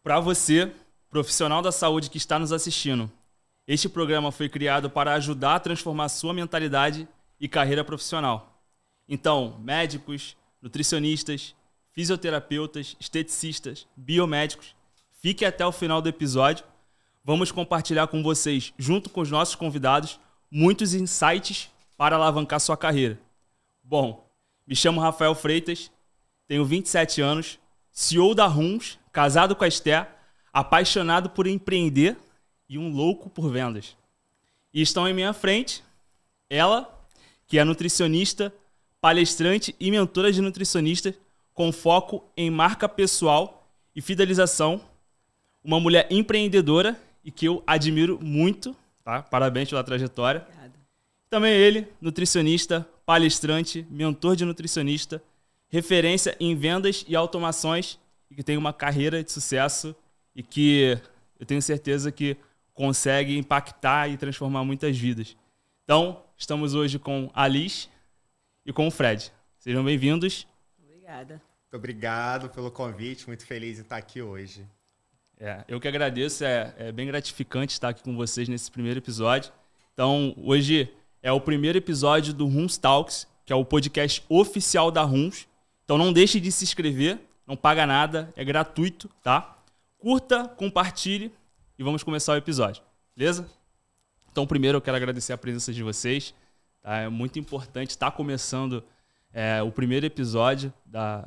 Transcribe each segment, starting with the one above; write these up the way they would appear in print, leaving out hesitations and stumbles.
Para você, profissional da saúde que está nos assistindo, este programa foi criado para ajudar a transformar sua mentalidade e carreira profissional. Então, médicos, nutricionistas, fisioterapeutas, esteticistas, biomédicos, fique até o final do episódio. Vamos compartilhar com vocês, junto com os nossos convidados, muitos insights para alavancar sua carreira. Bom, me chamo Rafael Freitas, tenho 27 anos, CEO da Runs, casado com a Esté, apaixonado por empreender e um louco por vendas. E estão em minha frente ela, que é nutricionista, palestrante e mentora de nutricionistas com foco em marca pessoal e fidelização, uma mulher empreendedora e que eu admiro muito, tá? Parabéns pela trajetória. Obrigada. Também ele, nutricionista, palestrante, mentor de nutricionista, referência em vendas e automações e que tem uma carreira de sucesso e que eu tenho certeza que consegue impactar e transformar muitas vidas. Então, estamos hoje com a Liz e com o Fred. Sejam bem-vindos. Obrigada. Muito obrigado pelo convite, muito feliz em estar aqui hoje. Eu que agradeço, é bem gratificante estar aqui com vocês nesse primeiro episódio. Então, hoje é o primeiro episódio do Runs Talks, que é o podcast oficial da Runs. Então, não deixe de se inscrever, não paga nada, é gratuito, tá? Curta, compartilhe e vamos começar o episódio, beleza? Então, primeiro eu quero agradecer a presença de vocês. Tá? É muito importante estar começando o primeiro episódio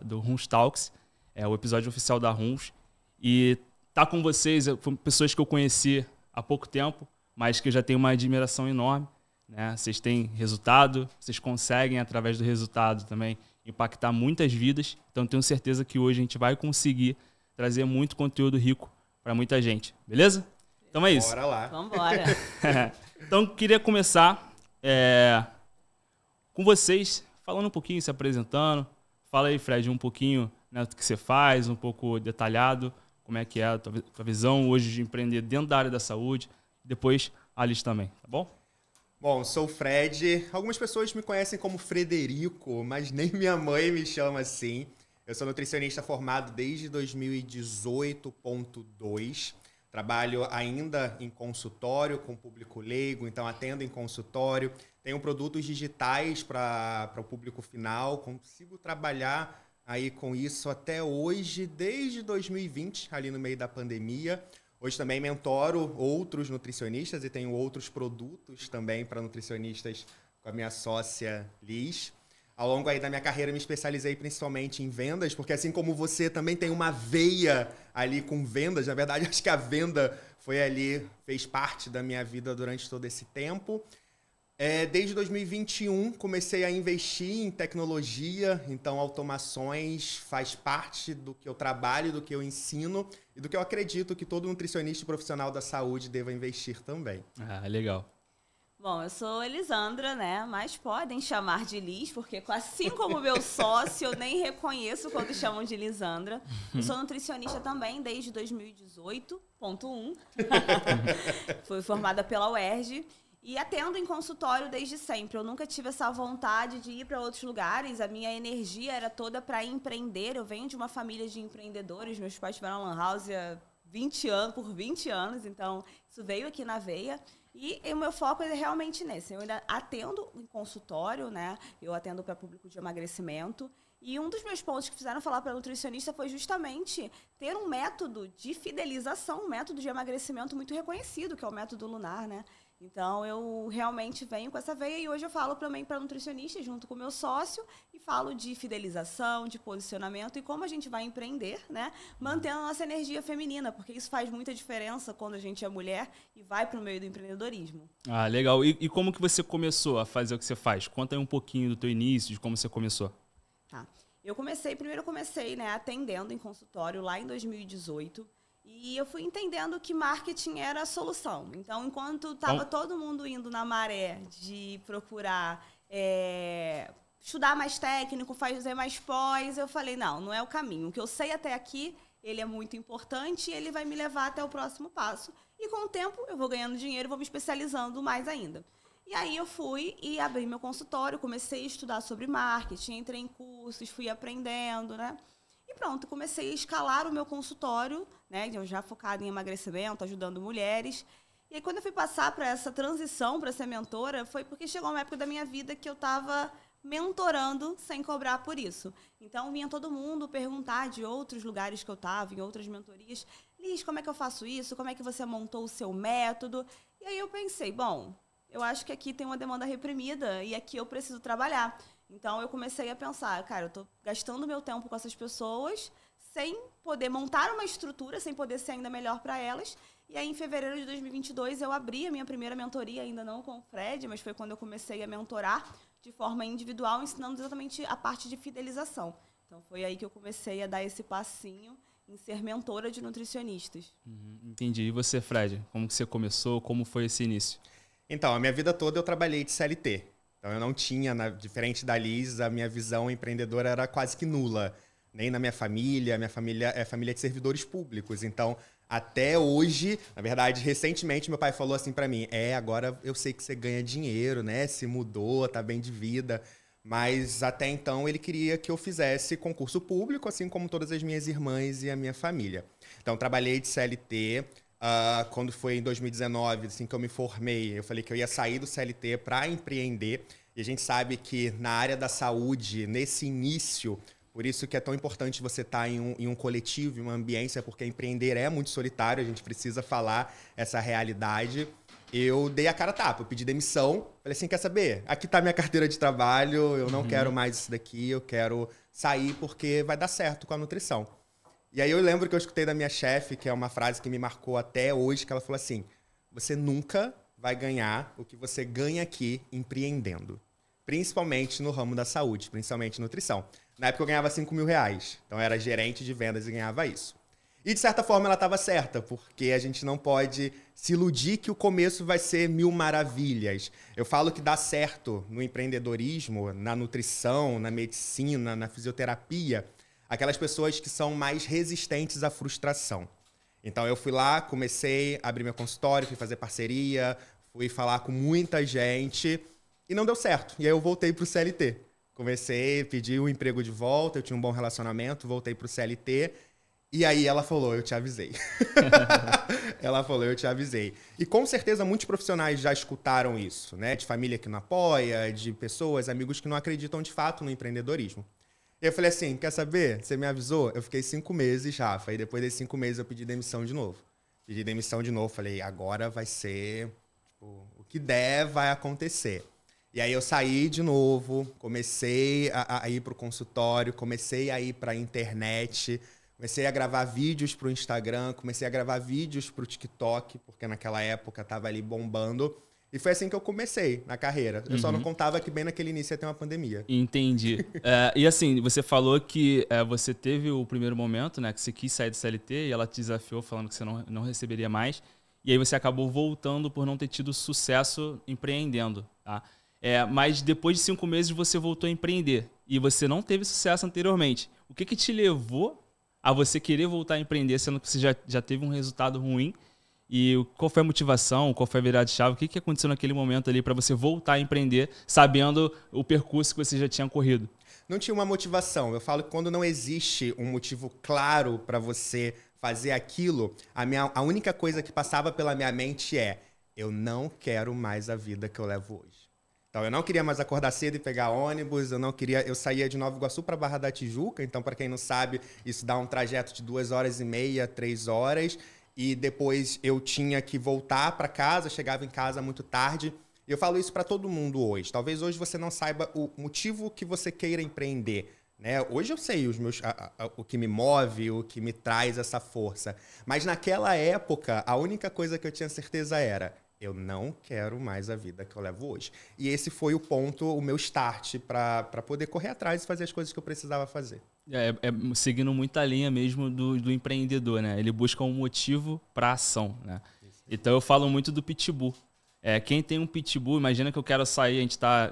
do Runs Talks, o episódio oficial da Runs. E estar com vocês, pessoas que eu conheci há pouco tempo, mas que eu já tenho uma admiração enorme. Né? Vocês têm resultado, vocês conseguem, através do resultado também, impactar muitas vidas. Então, tenho certeza que hoje a gente vai conseguir trazer muito conteúdo rico para muita gente. Beleza? Então é isso. Bora lá. Vamos embora. Então, queria começar com vocês, falando um pouquinho, se apresentando. Fala aí, Fred, um pouquinho, né, do que você faz, um pouco detalhado, como é que é a tua visão hoje de empreender dentro da área da saúde. Depois, a Alice também, tá bom? Bom, sou o Fred. Algumas pessoas me conhecem como Frederico, mas nem minha mãe me chama assim. Eu sou nutricionista formado desde 2018.2. Trabalho ainda em consultório com público leigo, então atendo em consultório. Tenho produtos digitais para o público final. Consigo trabalhar aí com isso até hoje, desde 2020, ali no meio da pandemia. Hoje também mentoro outros nutricionistas e tenho outros produtos também para nutricionistas com a minha sócia Liz. Ao longo aí da minha carreira me especializei principalmente em vendas, porque assim como você também tem uma veia ali com vendas, na verdade acho que a venda fez parte da minha vida durante todo esse tempo. Desde 2021 comecei a investir em tecnologia, então automações faz parte do que eu trabalho, do que eu ensino e do que eu acredito que todo nutricionista e profissional da saúde deva investir também. Ah, legal. Bom, eu sou Elisandra, né? Mas podem chamar de Liz, porque assim como meu sócio, eu nem reconheço quando chamam de Elisandra. Eu sou nutricionista também desde 2018.1. Fui formada pela UERJ. E atendo em consultório desde sempre. Eu nunca tive essa vontade de ir para outros lugares. A minha energia era toda para empreender. Eu venho de uma família de empreendedores. Meus pais tiveram lan house há 20 anos, por 20 anos. Então, isso veio aqui na veia. E o meu foco é realmente nesse. Eu ainda atendo em consultório, né? Eu atendo para público de emagrecimento. E um dos meus pontos que fizeram falar para nutricionista foi justamente ter um método de fidelização, um método de emagrecimento muito reconhecido, que é o método Lunar, né? Então, eu realmente venho com essa veia e hoje eu falo também para nutricionista junto com o meu sócio e falo de fidelização, de posicionamento e como a gente vai empreender, né? Mantendo a nossa energia feminina, porque isso faz muita diferença quando a gente é mulher e vai para o meio do empreendedorismo. Ah, legal. E como que você começou a fazer o que você faz? Conta aí um pouquinho do teu início, de como você começou. Tá. Primeiro eu comecei, né, atendendo em consultório lá em 2018. E eu fui entendendo que marketing era a solução. Então, enquanto estava todo mundo indo na maré de procurar estudar mais técnico, fazer mais pós, eu falei, não é o caminho. O que eu sei até aqui, ele é muito importante e ele vai me levar até o próximo passo. E com o tempo, eu vou ganhando dinheiro e vou me especializando mais ainda. E E aí eu fui e abri meu consultório, comecei a estudar sobre marketing, entrei em cursos, fui aprendendo, né? E pronto, comecei a escalar o meu consultório, né? Eu já focado em emagrecimento, ajudando mulheres. E aí quando eu fui passar para essa transição, para ser mentora, foi porque chegou uma época da minha vida que eu estava mentorando sem cobrar por isso. Então vinha todo mundo perguntar de outros lugares que eu estava, em outras mentorias. Liz, como é que eu faço isso? Como é que você montou o seu método? E aí eu pensei, bom, eu acho que aqui tem uma demanda reprimida e aqui eu preciso trabalhar. Então, eu comecei a pensar, cara, eu estou gastando meu tempo com essas pessoas sem poder montar uma estrutura, sem poder ser ainda melhor para elas. E aí, em fevereiro de 2022, eu abri a minha primeira mentoria, ainda não com o Fred, mas foi quando eu comecei a mentorar de forma individual, ensinando exatamente a parte de fidelização. Então, foi aí que eu comecei a dar esse passinho em ser mentora de nutricionistas. Entendi. E você, Fred? Como que você começou? Como foi esse início? Então, a minha vida toda eu trabalhei de CLT. Então, eu não tinha, diferente da Liz, a minha visão empreendedora era quase que nula. Nem na minha família é família de servidores públicos. Então, até hoje, na verdade, recentemente, meu pai falou assim pra mim, agora eu sei que você ganha dinheiro, né? Se mudou, tá bem de vida. Mas até então ele queria que eu fizesse concurso público, assim como todas as minhas irmãs e a minha família. Então, trabalhei de CLT. Quando foi em 2019, assim que eu me formei, eu falei que eu ia sair do CLT para empreender. E a gente sabe que na área da saúde, nesse início, por isso que é tão importante você estar em um coletivo, em uma ambiência, porque empreender é muito solitário, a gente precisa falar essa realidade. Eu dei a cara a tapa, eu pedi demissão, falei assim, quer saber? Aqui está minha carteira de trabalho, eu não quero mais isso daqui, eu quero sair porque vai dar certo com a nutrição. E aí eu lembro que eu escutei da minha chefe, que é uma frase que me marcou até hoje, que ela falou assim, você nunca vai ganhar o que você ganha aqui empreendendo. Principalmente no ramo da saúde, principalmente nutrição. Na época eu ganhava R$5.000, então eu era gerente de vendas e ganhava isso. E de certa forma ela estava certa, porque a gente não pode se iludir que o começo vai ser mil maravilhas. Eu falo que dá certo no empreendedorismo, na nutrição, na medicina, na fisioterapia, aquelas pessoas que são mais resistentes à frustração. Então eu fui lá, comecei a abrir meu consultório, fui fazer parceria, fui falar com muita gente e não deu certo. E aí eu voltei para o CLT. Comecei, pedi o emprego de volta, eu tinha um bom relacionamento, voltei para o CLT. E aí ela falou, eu te avisei. Ela falou, eu te avisei. E com certeza muitos profissionais já escutaram isso, né? De família que não apoia, de pessoas, amigos que não acreditam de fato no empreendedorismo. E eu falei assim, quer saber? Você me avisou? Eu fiquei 5 meses, Rafa. E depois desses 5 meses eu pedi demissão de novo. Pedi demissão de novo. Falei, agora vai ser... Tipo, o que der vai acontecer. E aí eu saí de novo, comecei a ir para o consultório, comecei a ir para a internet, comecei a gravar vídeos para o Instagram, comecei a gravar vídeos para o TikTok, porque naquela época estava ali bombando. E foi assim que eu comecei na carreira. Eu só não contava que bem naquele início ia ter uma pandemia. Entendi. E assim, você falou que você teve o primeiro momento, né? Que você quis sair do CLT e ela te desafiou falando que você não receberia mais. E aí você acabou voltando por não ter tido sucesso empreendendo, tá? Mas depois de 5 meses você voltou a empreender. E você não teve sucesso anteriormente. O que te levou a você querer voltar a empreender, sendo que você já teve um resultado ruim? E qual foi a motivação, qual foi a virada de chave? O que aconteceu naquele momento ali para você voltar a empreender, sabendo o percurso que você já tinha corrido? Não tinha uma motivação. Eu falo que quando não existe um motivo claro para você fazer aquilo, a única coisa que passava pela minha mente é: eu não quero mais a vida que eu levo hoje. Então, eu não queria mais acordar cedo e pegar ônibus, eu saía de Nova Iguaçu para Barra da Tijuca, então, para quem não sabe, isso dá um trajeto de 2h30, 3 horas, e depois eu tinha que voltar para casa, chegava em casa muito tarde. E eu falo isso para todo mundo hoje. Talvez hoje você não saiba o motivo que você queira empreender, né? Hoje eu sei o que me move, o que me traz essa força. Mas naquela época, a única coisa que eu tinha certeza era: eu não quero mais a vida que eu levo hoje. E esse foi o ponto, o meu start para poder correr atrás e fazer as coisas que eu precisava fazer. Seguindo muita linha mesmo do empreendedor, né? Ele busca um motivo para ação, né? Então eu falo muito do pitbull. Quem tem um pitbull, imagina que eu quero sair, a gente tá,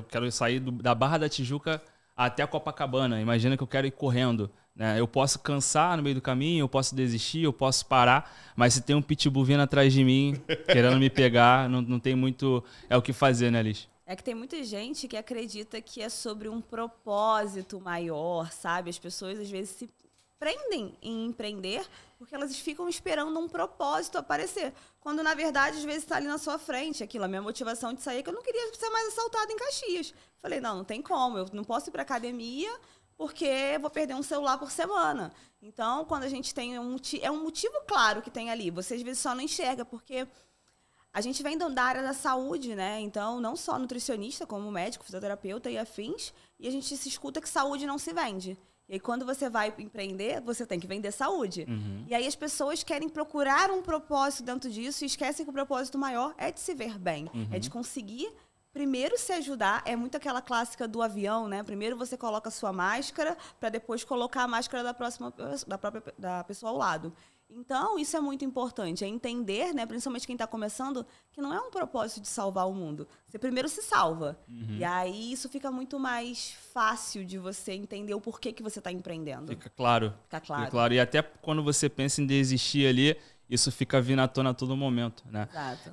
quero sair da Barra da Tijuca até a Copacabana. Imagina que eu quero ir correndo. né? Eu posso cansar no meio do caminho, eu posso desistir, eu posso parar, mas se tem um pitbull vindo atrás de mim, querendo me pegar, não tem muito o que fazer, né, Liz? É que tem muita gente que acredita que é sobre um propósito maior, sabe? As pessoas, às vezes, se prendem em empreender porque elas ficam esperando um propósito aparecer. Quando, na verdade, às vezes está ali na sua frente. Aquilo, a minha motivação de sair é que eu não queria ser mais assaltada em Caxias. Falei, não tem como. Eu não posso ir para academia porque eu vou perder um celular por semana. Então, quando a gente tem é um motivo claro que tem ali. Você, às vezes, só não enxerga, porque a gente vem da área da saúde, né? Então, não só nutricionista, como médico, fisioterapeuta e afins. E a gente se escuta que saúde não se vende. E aí, quando você vai empreender, você tem que vender saúde. Uhum. E aí, as pessoas querem procurar um propósito dentro disso e esquecem que o propósito maior é de se ver bem. Uhum. É de conseguir, primeiro, se ajudar. É muito aquela clássica do avião, né? Primeiro você coloca a sua máscara para depois colocar a máscara da pessoa ao lado. Então, isso é muito importante, é entender, né, principalmente quem está começando, que não é um propósito de salvar o mundo. Você primeiro se salva. Uhum. E aí isso fica muito mais fácil de você entender o porquê que você está empreendendo. Fica claro. Fica claro. Fica claro. E até quando você pensa em desistir ali, isso fica vindo à tona a todo momento, né? Exato.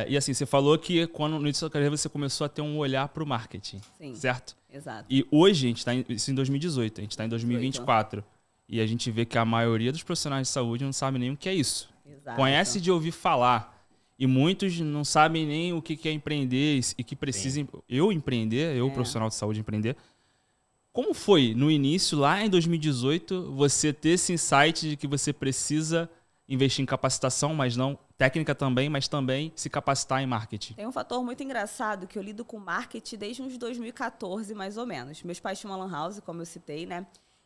E assim, você falou que quando no início da sua carreira você começou a ter um olhar para o marketing, Sim. certo? Exato. E hoje, a gente está isso em 2018, a gente está em 2024. E a gente vê que a maioria dos profissionais de saúde não sabe nem o que é isso. Exato. Conhece de ouvir falar. E muitos não sabem nem o que é empreender e que precisa profissional de saúde, empreender. Como foi, no início, lá em 2018, você ter esse insight de que você precisa investir em capacitação, mas não técnica também, mas também se capacitar em marketing? Tem um fator muito engraçado que eu lido com marketing desde uns 2014, mais ou menos. Meus pais tinham uma lan house, como eu citei, né?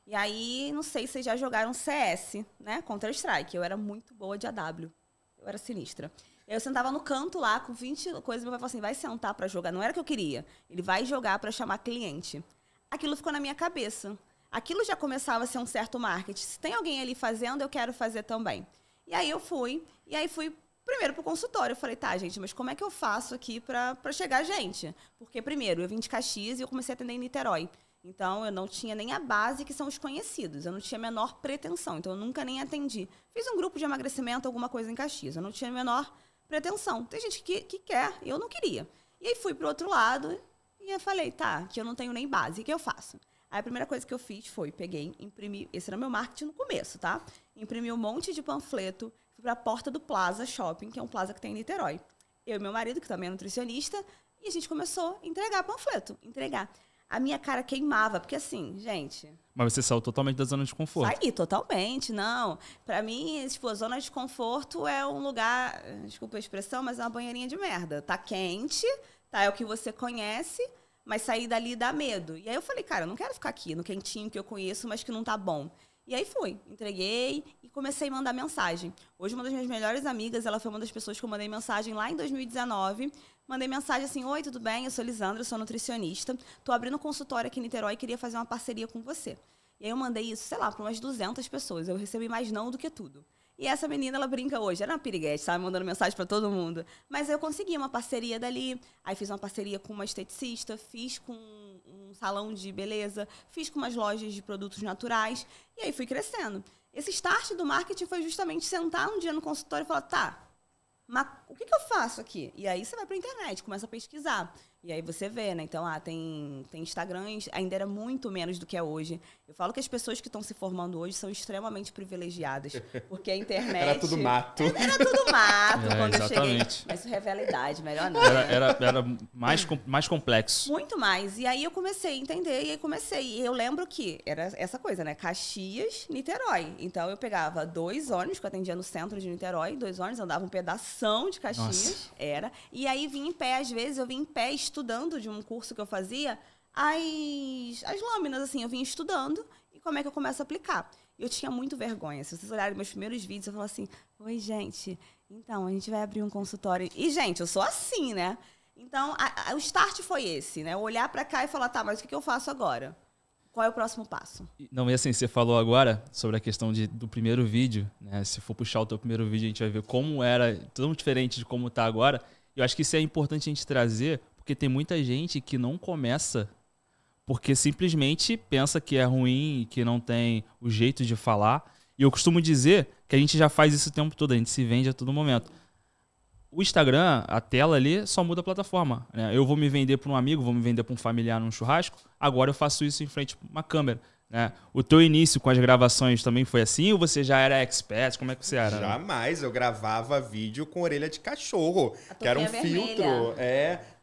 E aí, não sei se vocês já jogaram CS, né? Counter-Strike. Eu era muito boa de AW. Eu era sinistra. Eu sentava no canto lá, com 20 coisas, meu pai falou assim, vai sentar pra jogar. Não era o que eu queria. Ele vai jogar pra chamar cliente. Aquilo ficou na minha cabeça. Aquilo já começava a ser um certo marketing. Se tem alguém ali fazendo, eu quero fazer também. E aí eu fui. E aí fui primeiro pro consultório. Eu falei, tá, gente, mas como é que eu faço aqui pra chegar gente? Porque, primeiro, eu vim de Caxias e eu comecei a atender em Niterói. Então, eu não tinha nem a base, que são os conhecidos. Eu não tinha a menor pretensão. Então, eu nunca nem atendi. Fiz um grupo de emagrecimento, alguma coisa em Caxias. Eu não tinha a menor pretensão. Tem gente que quer, eu não queria. E aí, fui pro outro lado e eu falei, tá, que eu não tenho nem base, o que eu faço? Aí, a primeira coisa que eu fiz foi, peguei, imprimi, esse era meu marketing no começo, tá? Imprimi um monte de panfleto, fui pra porta do Plaza Shopping, que é um plaza que tem em Niterói. Eu e meu marido, que também é nutricionista, e a gente começou a entregar panfleto, A minha cara queimava, porque assim, gente... Mas você saiu totalmente da zona de conforto. Saí totalmente, não. Pra mim, tipo, a zona de conforto é um lugar, desculpa a expressão, mas é uma banheirinha de merda. Tá quente, tá, é o que você conhece, mas sair dali dá medo. E aí eu falei, cara, eu não quero ficar aqui no quentinho que eu conheço, mas que não tá bom. E aí fui, entreguei e comecei a mandar mensagem. Hoje, uma das minhas melhores amigas, ela foi uma das pessoas que eu mandei mensagem lá em 2019. Mandei mensagem assim, oi, tudo bem? Eu sou Lisandra, eu sou nutricionista. Tô abrindo um consultório aqui em Niterói e queria fazer uma parceria com você. E aí eu mandei isso, sei lá, para umas 200 pessoas. Eu recebi mais não do que tudo. E essa menina, ela brinca hoje, era uma piriguete, sabe? Mandando mensagem para todo mundo. Mas eu consegui uma parceria dali. Aí fiz uma parceria com uma esteticista, fiz com um salão de beleza, fiz com umas lojas de produtos naturais. E aí fui crescendo. Esse start do marketing foi justamente sentar um dia no consultório e falar, tá, mas o que eu faço aqui? E aí você vai para a internet, começa a pesquisar. E aí você vê, né? Então, tem Instagrams, ainda era muito menos do que é hoje. Eu falo que as pessoas que estão se formando hoje são extremamente privilegiadas. Porque a internet... Era tudo mato. Era tudo mato quando eu cheguei. Exatamente. Mas isso revela a idade, melhor não. Era mais complexo. Muito mais. E aí eu comecei a entender, e aí comecei. E eu lembro que era essa coisa, né? Caxias, Niterói. Então eu pegava 2 ônibus, que eu atendia no centro de Niterói, 2 ônibus, andava um pedação de Caxias. Nossa. Era. E aí vim em pé, às vezes, eu vim em pé estudando de um curso que eu fazia, as lâminas, assim, eu vim estudando e como é que eu começo a aplicar. Eu tinha muito vergonha. Se vocês olharem meus primeiros vídeos, eu falo assim, oi, gente, então, a gente vai abrir um consultório. E, gente, eu sou assim, né? Então, o start foi esse, né? Olhar pra cá e falar, tá, mas o que eu faço agora? Qual é o próximo passo? Não, e assim, você falou agora sobre a questão do primeiro vídeo, né? Se for puxar o teu primeiro vídeo, a gente vai ver como era tão diferente de como tá agora. Eu acho que isso é importante a gente trazer, porque tem muita gente que não começa porque simplesmente pensa que é ruim, que não tem o jeito de falar. E eu costumo dizer que a gente já faz isso o tempo todo, a gente se vende a todo momento. O Instagram, a tela ali, só muda a plataforma, né? Eu vou me vender para um amigo, vou me vender para um familiar num churrasco, agora eu faço isso em frente a uma câmera, né? O teu início com as gravações também foi assim ou você já era expert? Como é que você era? Jamais, eu gravava vídeo com orelha de cachorro, que era um filtro.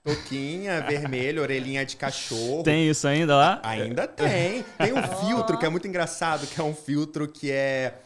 Touquinha vermelha, orelhinha de cachorro. Tem isso ainda lá? Ainda tem. Tem um filtro que é muito engraçado, que é um filtro que é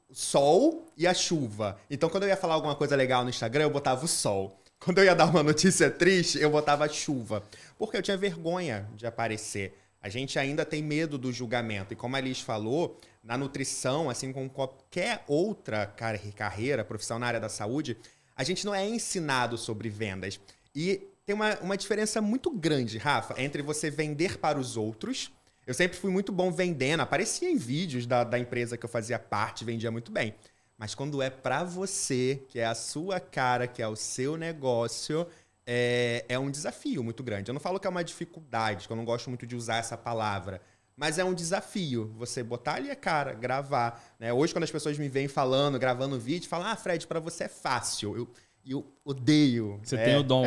sol e a chuva. Então, quando eu ia falar alguma coisa legal no Instagram, eu botava o sol. Quando eu ia dar uma notícia triste, eu botava a chuva. Porque eu tinha vergonha de aparecer. A gente ainda tem medo do julgamento. E como a Liz falou, na nutrição, assim como qualquer outra carreira, profissão na área da saúde, a gente não é ensinado sobre vendas. E tem uma diferença muito grande, Rafa, entre você vender para os outros. Eu sempre fui muito bom vendendo, aparecia em vídeos da empresa que eu fazia parte, vendia muito bem. Mas quando é para você, que é a sua cara, que é o seu negócio, é um desafio muito grande. Eu não falo que é uma dificuldade, que eu não gosto muito de usar essa palavra, mas é um desafio você botar ali a cara, gravar, né? Hoje, quando as pessoas me veem falando, gravando vídeo, falam, Fred, para você é fácil. Eu odeio. Você tem o dom.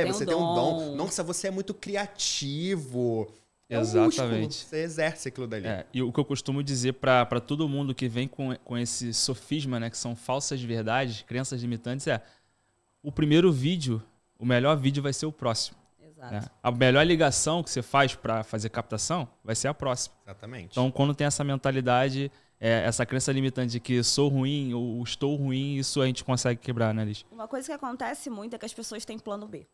Você tem um dom. Nossa, você é muito criativo. Exatamente. É um músculo, você exerce aquilo dali. E o que eu costumo dizer para todo mundo que vem com esse sofisma, né, que são falsas verdades, crenças limitantes, o primeiro vídeo, o melhor vídeo vai ser o próximo. Exato. Né? A melhor ligação que você faz para fazer captação vai ser a próxima. Exatamente. Então, quando tem essa mentalidade, essa crença limitante de que sou ruim ou estou ruim, isso a gente consegue quebrar, né, Liz? Uma coisa que acontece muito é que as pessoas têm plano B.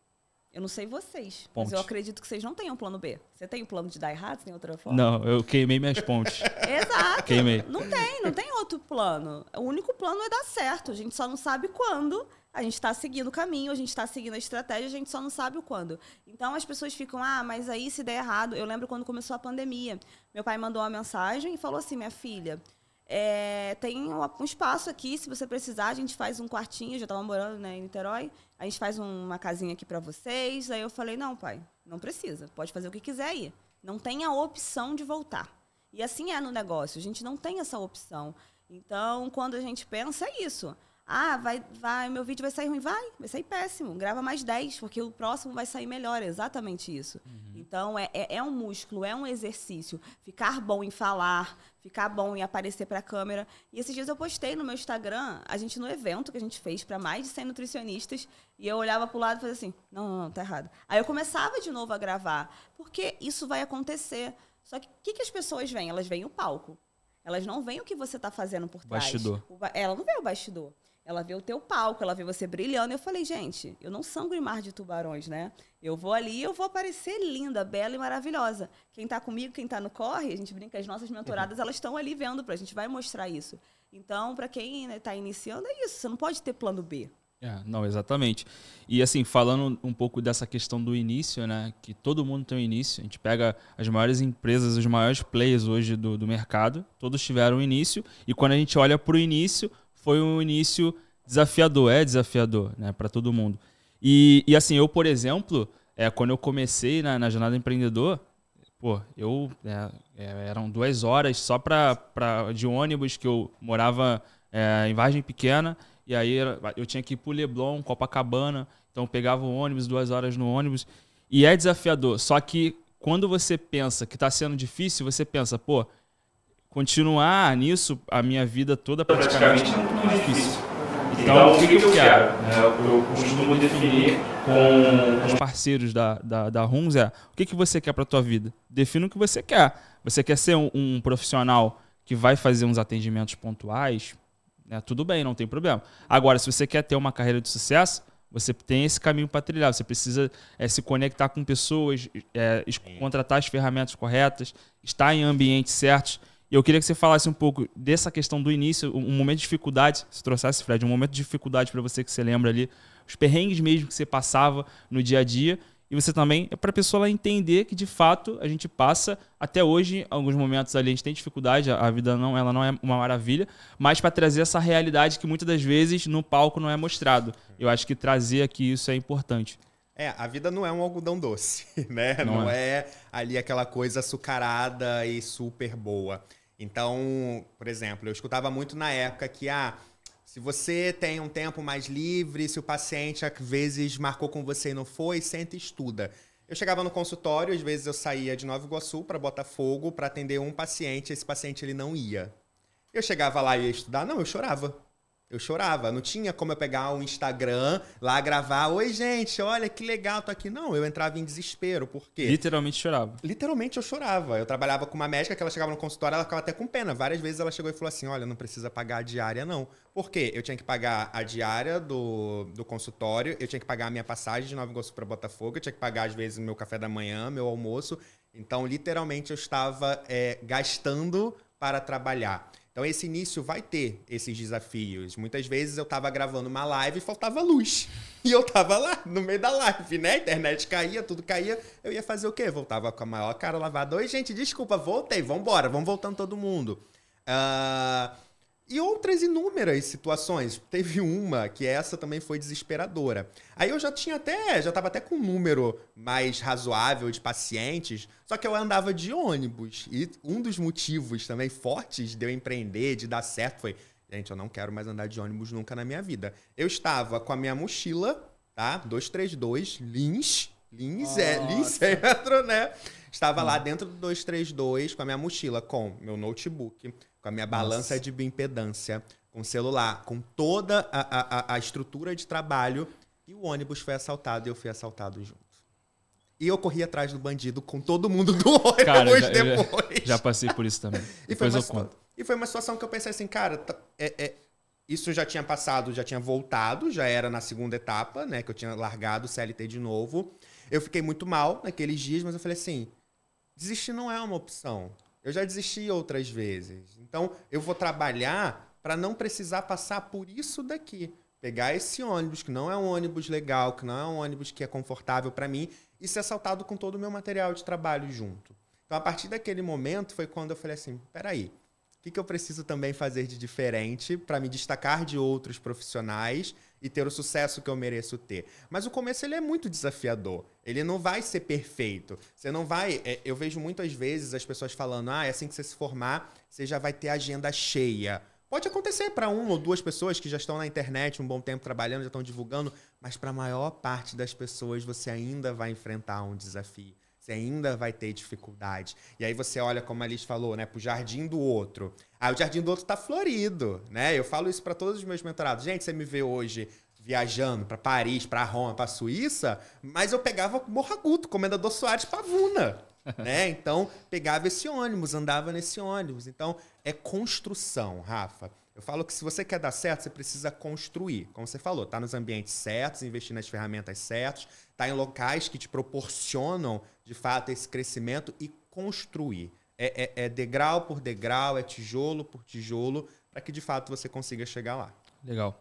Eu não sei vocês, Ponte. mas eu acredito que vocês não tenham plano B. Você tem o plano de dar errado? Você tem outra forma? Não, eu queimei minhas pontes. Exato. Queimei. Não tem outro plano. O único plano é dar certo. A gente só não sabe quando. A gente está seguindo o caminho, a gente está seguindo a estratégia, a gente só não sabe o quando. Então as pessoas ficam, mas aí se der errado. Eu lembro quando começou a pandemia. Meu pai mandou uma mensagem e falou assim, minha filha, tem um espaço aqui, se você precisar, a gente faz um quartinho, eu já estava morando, né, em Niterói, a gente faz uma casinha aqui para vocês. Aí eu falei, não, pai, não precisa, pode fazer o que quiser aí. Não tem a opção de voltar. E assim é no negócio, a gente não tem essa opção. Então, quando a gente pensa, é isso. Meu vídeo vai sair ruim? Vai sair péssimo. Grava mais 10, porque o próximo vai sair melhor. É exatamente isso. Uhum. Então, é um músculo, é um exercício. Ficar bom em falar, ficar bom em aparecer para a câmera. E esses dias eu postei no meu Instagram, a gente no evento que a gente fez para mais de 100 nutricionistas, e eu olhava para o lado e fazia assim, não, tá errado. Aí eu começava de novo a gravar, porque isso vai acontecer. Só que o que as pessoas veem? Elas veem o palco. Elas não veem o que você está fazendo por trás. Bastidor. Ela não vê o bastidor. Ela vê o teu palco, ela vê você brilhando. Eu falei, gente, eu não sangro em mar de tubarões, né? Eu vou ali, eu vou aparecer linda, bela e maravilhosa. Quem tá comigo, quem tá no corre, a gente brinca, as nossas mentoradas, elas estão ali vendo pra gente, vai mostrar isso. Então, pra quem tá iniciando, é isso. Você não pode ter plano B. Não, exatamente. E assim, falando um pouco dessa questão do início, né? Que todo mundo tem um início. A gente pega as maiores empresas, os maiores players hoje do mercado, todos tiveram um início. E quando a gente olha pro início, foi um início desafiador, desafiador, né, para todo mundo. E assim, eu, por exemplo, quando eu comecei na jornada empreendedor, eram 2 horas só de ônibus, que eu morava em Vargem Pequena, e aí eu tinha que ir pro Leblon, Copacabana, então eu pegava o ônibus, 2 horas no ônibus, e é desafiador. Só que quando você pensa que está sendo difícil, você pensa, continuar nisso a minha vida toda praticamente é muito difícil. Então, o que eu quero? Eu costumo definir com os parceiros da Runs o que você quer para a tua vida? Defina o que você quer. Você quer ser um profissional que vai fazer uns atendimentos pontuais? Tudo bem, não tem problema. Agora, se você quer ter uma carreira de sucesso, você tem esse caminho para trilhar. Você precisa se conectar com pessoas, contratar as ferramentas corretas, estar em ambientes certos. E eu queria que você falasse um pouco dessa questão do início, um momento de dificuldade, se trouxesse, Fred, um momento de dificuldade para você que você lembra ali, os perrengues mesmo que você passava no dia a dia, e você também, para a pessoa ela entender que de fato a gente passa, até hoje, alguns momentos ali a gente tem dificuldade, a vida ela não é uma maravilha, mas para trazer essa realidade que muitas das vezes no palco não é mostrado. Eu acho que trazer aqui isso é importante. A vida não é um algodão doce, né? Não é ali aquela coisa açucarada e super boa. Então, por exemplo, eu escutava muito na época que, se você tem um tempo mais livre, se o paciente às vezes marcou com você e não foi, senta e estuda. Eu chegava no consultório, às vezes eu saía de Nova Iguaçu para Botafogo para atender um paciente, esse paciente ele não ia. Eu chegava lá e ia estudar, não, eu chorava. Eu chorava, não tinha como eu pegar o Instagram lá, gravar, oi gente, olha que legal, tô aqui. Não, eu entrava em desespero, por quê? Literalmente chorava. Literalmente eu chorava. Eu trabalhava com uma médica que ela chegava no consultório, ela ficava até com pena. Várias vezes ela chegou e falou assim, olha, não precisa pagar a diária não. Por quê? Eu tinha que pagar a diária do consultório, eu tinha que pagar a minha passagem de Nova Iguaçu para Botafogo, eu tinha que pagar às vezes o meu café da manhã, meu almoço. Então, literalmente, eu estava gastando para trabalhar. Então, esse início vai ter esses desafios. Muitas vezes eu estava gravando uma live e faltava luz. E eu estava lá, no meio da live, né? A internet caía, tudo caía. Eu ia fazer o quê? Voltava com a maior cara lavada. Oi, gente, desculpa, voltei. Vambora, vamos voltando todo mundo. E outras inúmeras situações. Teve uma que essa também foi desesperadora. Aí eu já estava até com um número mais razoável de pacientes, só que eu andava de ônibus. E um dos motivos também fortes de eu empreender, de dar certo, foi, gente, eu não quero mais andar de ônibus nunca na minha vida. Eu estava com a minha mochila, tá? 232, Lins Centro, né? Estava lá dentro do 232 com a minha mochila, com meu notebook, com a minha balança de bioimpedância, com o celular, com toda a estrutura de trabalho. E o ônibus foi assaltado e eu fui assaltado junto. E eu corri atrás do bandido com todo mundo do ônibus. Cara, depois. Já passei por isso também. E foi uma situação que eu pensei assim, cara, isso já tinha passado, já tinha voltado, já era na segunda etapa, né? Que eu tinha largado o CLT de novo. Eu fiquei muito mal naqueles dias, mas eu falei assim, desistir não é uma opção. Eu já desisti outras vezes. Então, eu vou trabalhar para não precisar passar por isso daqui. Pegar esse ônibus, que não é um ônibus legal, que não é um ônibus que é confortável para mim, e ser assaltado com todo o meu material de trabalho junto. Então, a partir daquele momento, foi quando eu falei assim, peraí, o que eu preciso também fazer de diferente para me destacar de outros profissionais e ter o sucesso que eu mereço ter? Mas o começo ele é muito desafiador. Ele não vai ser perfeito. Você não vai... eu vejo muitas vezes as pessoas falando, é assim que você se formar, você já vai ter agenda cheia. Pode acontecer para uma ou duas pessoas que já estão na internet um bom tempo trabalhando, já estão divulgando, mas para a maior parte das pessoas você ainda vai enfrentar um desafio. Você ainda vai ter dificuldade. E aí você olha, como a Liz falou, né, pro jardim do outro. O jardim do outro tá florido, né? Eu falo isso para todos os meus mentorados. Gente, você me vê hoje viajando para Paris, para Roma, para Suíça, mas eu pegava Morragudo, Comendador Soares Pavuna, né? Então, pegava esse ônibus, andava nesse ônibus. Então, é construção, Rafa. Eu falo que se você quer dar certo, você precisa construir. Como você falou, tá nos ambientes certos, investir nas ferramentas certas, tá em locais que te proporcionam, de fato, esse crescimento e construir. É degrau por degrau, é tijolo por tijolo, para que, de fato, você consiga chegar lá. Legal.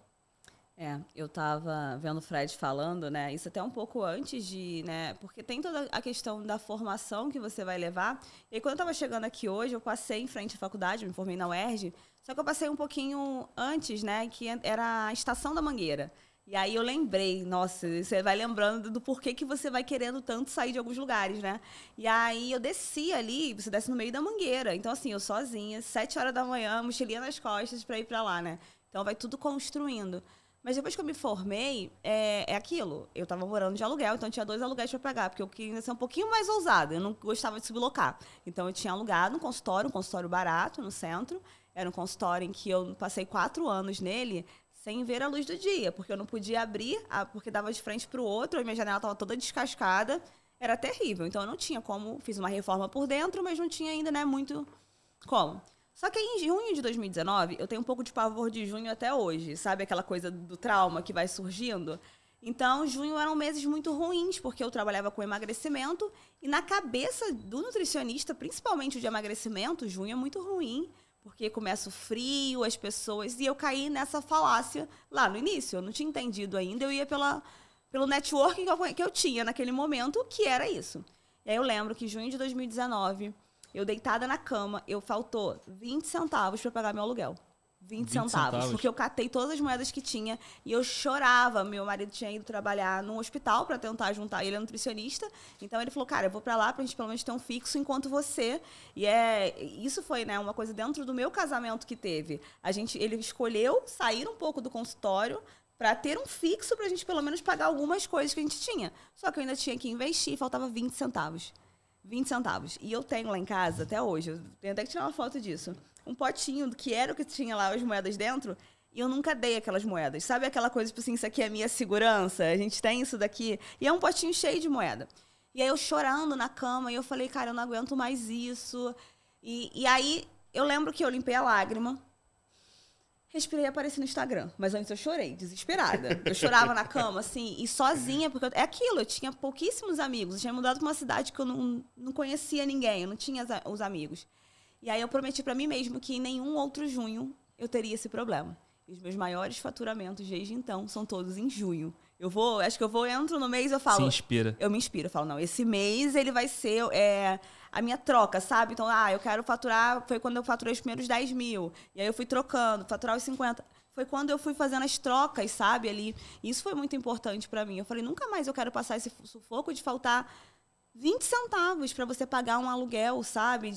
Eu tava vendo o Fred falando, né? Isso até um pouco antes de, né? Porque tem toda a questão da formação que você vai levar. E aí, quando eu tava chegando aqui hoje, eu passei em frente à faculdade, me formei na UERJ, só que eu passei um pouquinho antes, né? Que era a Estação da Mangueira. E aí eu lembrei, nossa, você vai lembrando do porquê que você vai querendo tanto sair de alguns lugares, né? E aí eu desci ali, você desce no meio da Mangueira. Então, assim, eu sozinha, 7 horas da manhã, mochilinha nas costas pra ir pra lá, né? Então vai tudo construindo. Mas depois que eu me formei, é aquilo. Eu estava morando de aluguel, então eu tinha 2 aluguéis para pagar, porque eu queria ser um pouquinho mais ousada. Eu não gostava de sublocar. Então eu tinha alugado um consultório barato no centro. Era um consultório em que eu passei 4 anos nele sem ver a luz do dia, porque eu não podia abrir, porque dava de frente para o outro, a minha janela estava toda descascada. Era terrível. Então eu não tinha como, fiz uma reforma por dentro, mas não tinha ainda, né, muito como. Só que em junho de 2019, eu tenho um pouco de pavor de junho até hoje. Sabe aquela coisa do trauma que vai surgindo? Então, junho eram meses muito ruins, porque eu trabalhava com emagrecimento. E na cabeça do nutricionista, principalmente o de emagrecimento, junho é muito ruim. Porque começa o frio, as pessoas... E eu caí nessa falácia lá no início. Eu não tinha entendido ainda. Eu ia pelo networking que eu tinha naquele momento, que era isso. E aí eu lembro que em junho de 2019... Eu deitada na cama, faltou 20 centavos para pagar meu aluguel. 20 centavos. Porque eu catei todas as moedas que tinha e eu chorava. Meu marido tinha ido trabalhar num hospital para tentar juntar. Ele é nutricionista. Então ele falou, cara, eu vou para lá pra gente pelo menos ter um fixo enquanto você. E isso foi, né, uma coisa dentro do meu casamento que teve. Ele escolheu sair um pouco do consultório para ter um fixo pra gente pelo menos pagar algumas coisas que a gente tinha. Só que eu ainda tinha que investir, faltava 20 centavos. 20 centavos. E eu tenho lá em casa, até hoje, eu tenho até que tirar uma foto disso, um potinho que era o que tinha lá as moedas dentro, e eu nunca dei aquelas moedas. Sabe aquela coisa, tipo assim, isso aqui é a minha segurança, a gente tem isso daqui, e é um potinho cheio de moeda. E aí eu chorando na cama, e eu falei, cara, eu não aguento mais isso. E aí eu lembro que eu limpei a lágrima, respirei e apareci no Instagram. Mas antes eu chorei, desesperada. Eu chorava na cama, assim, e sozinha, porque é aquilo, eu tinha pouquíssimos amigos. Eu tinha mudado para uma cidade que eu não conhecia ninguém, eu não tinha os amigos. E aí eu prometi para mim mesmo que em nenhum outro junho eu teria esse problema. E os meus maiores faturamentos desde então são todos em junho. Entro no mês, eu falo... Se inspira. Eu me inspiro, eu falo, não, esse mês ele vai ser a minha troca, sabe? Então, eu quero faturar... Foi quando eu faturei os primeiros 10 mil. E aí eu fui trocando, faturar os 50. Foi quando eu fui fazendo as trocas, sabe? Ali. E isso foi muito importante pra mim. Eu falei, nunca mais eu quero passar esse sufoco de faltar 20 centavos pra você pagar um aluguel, sabe?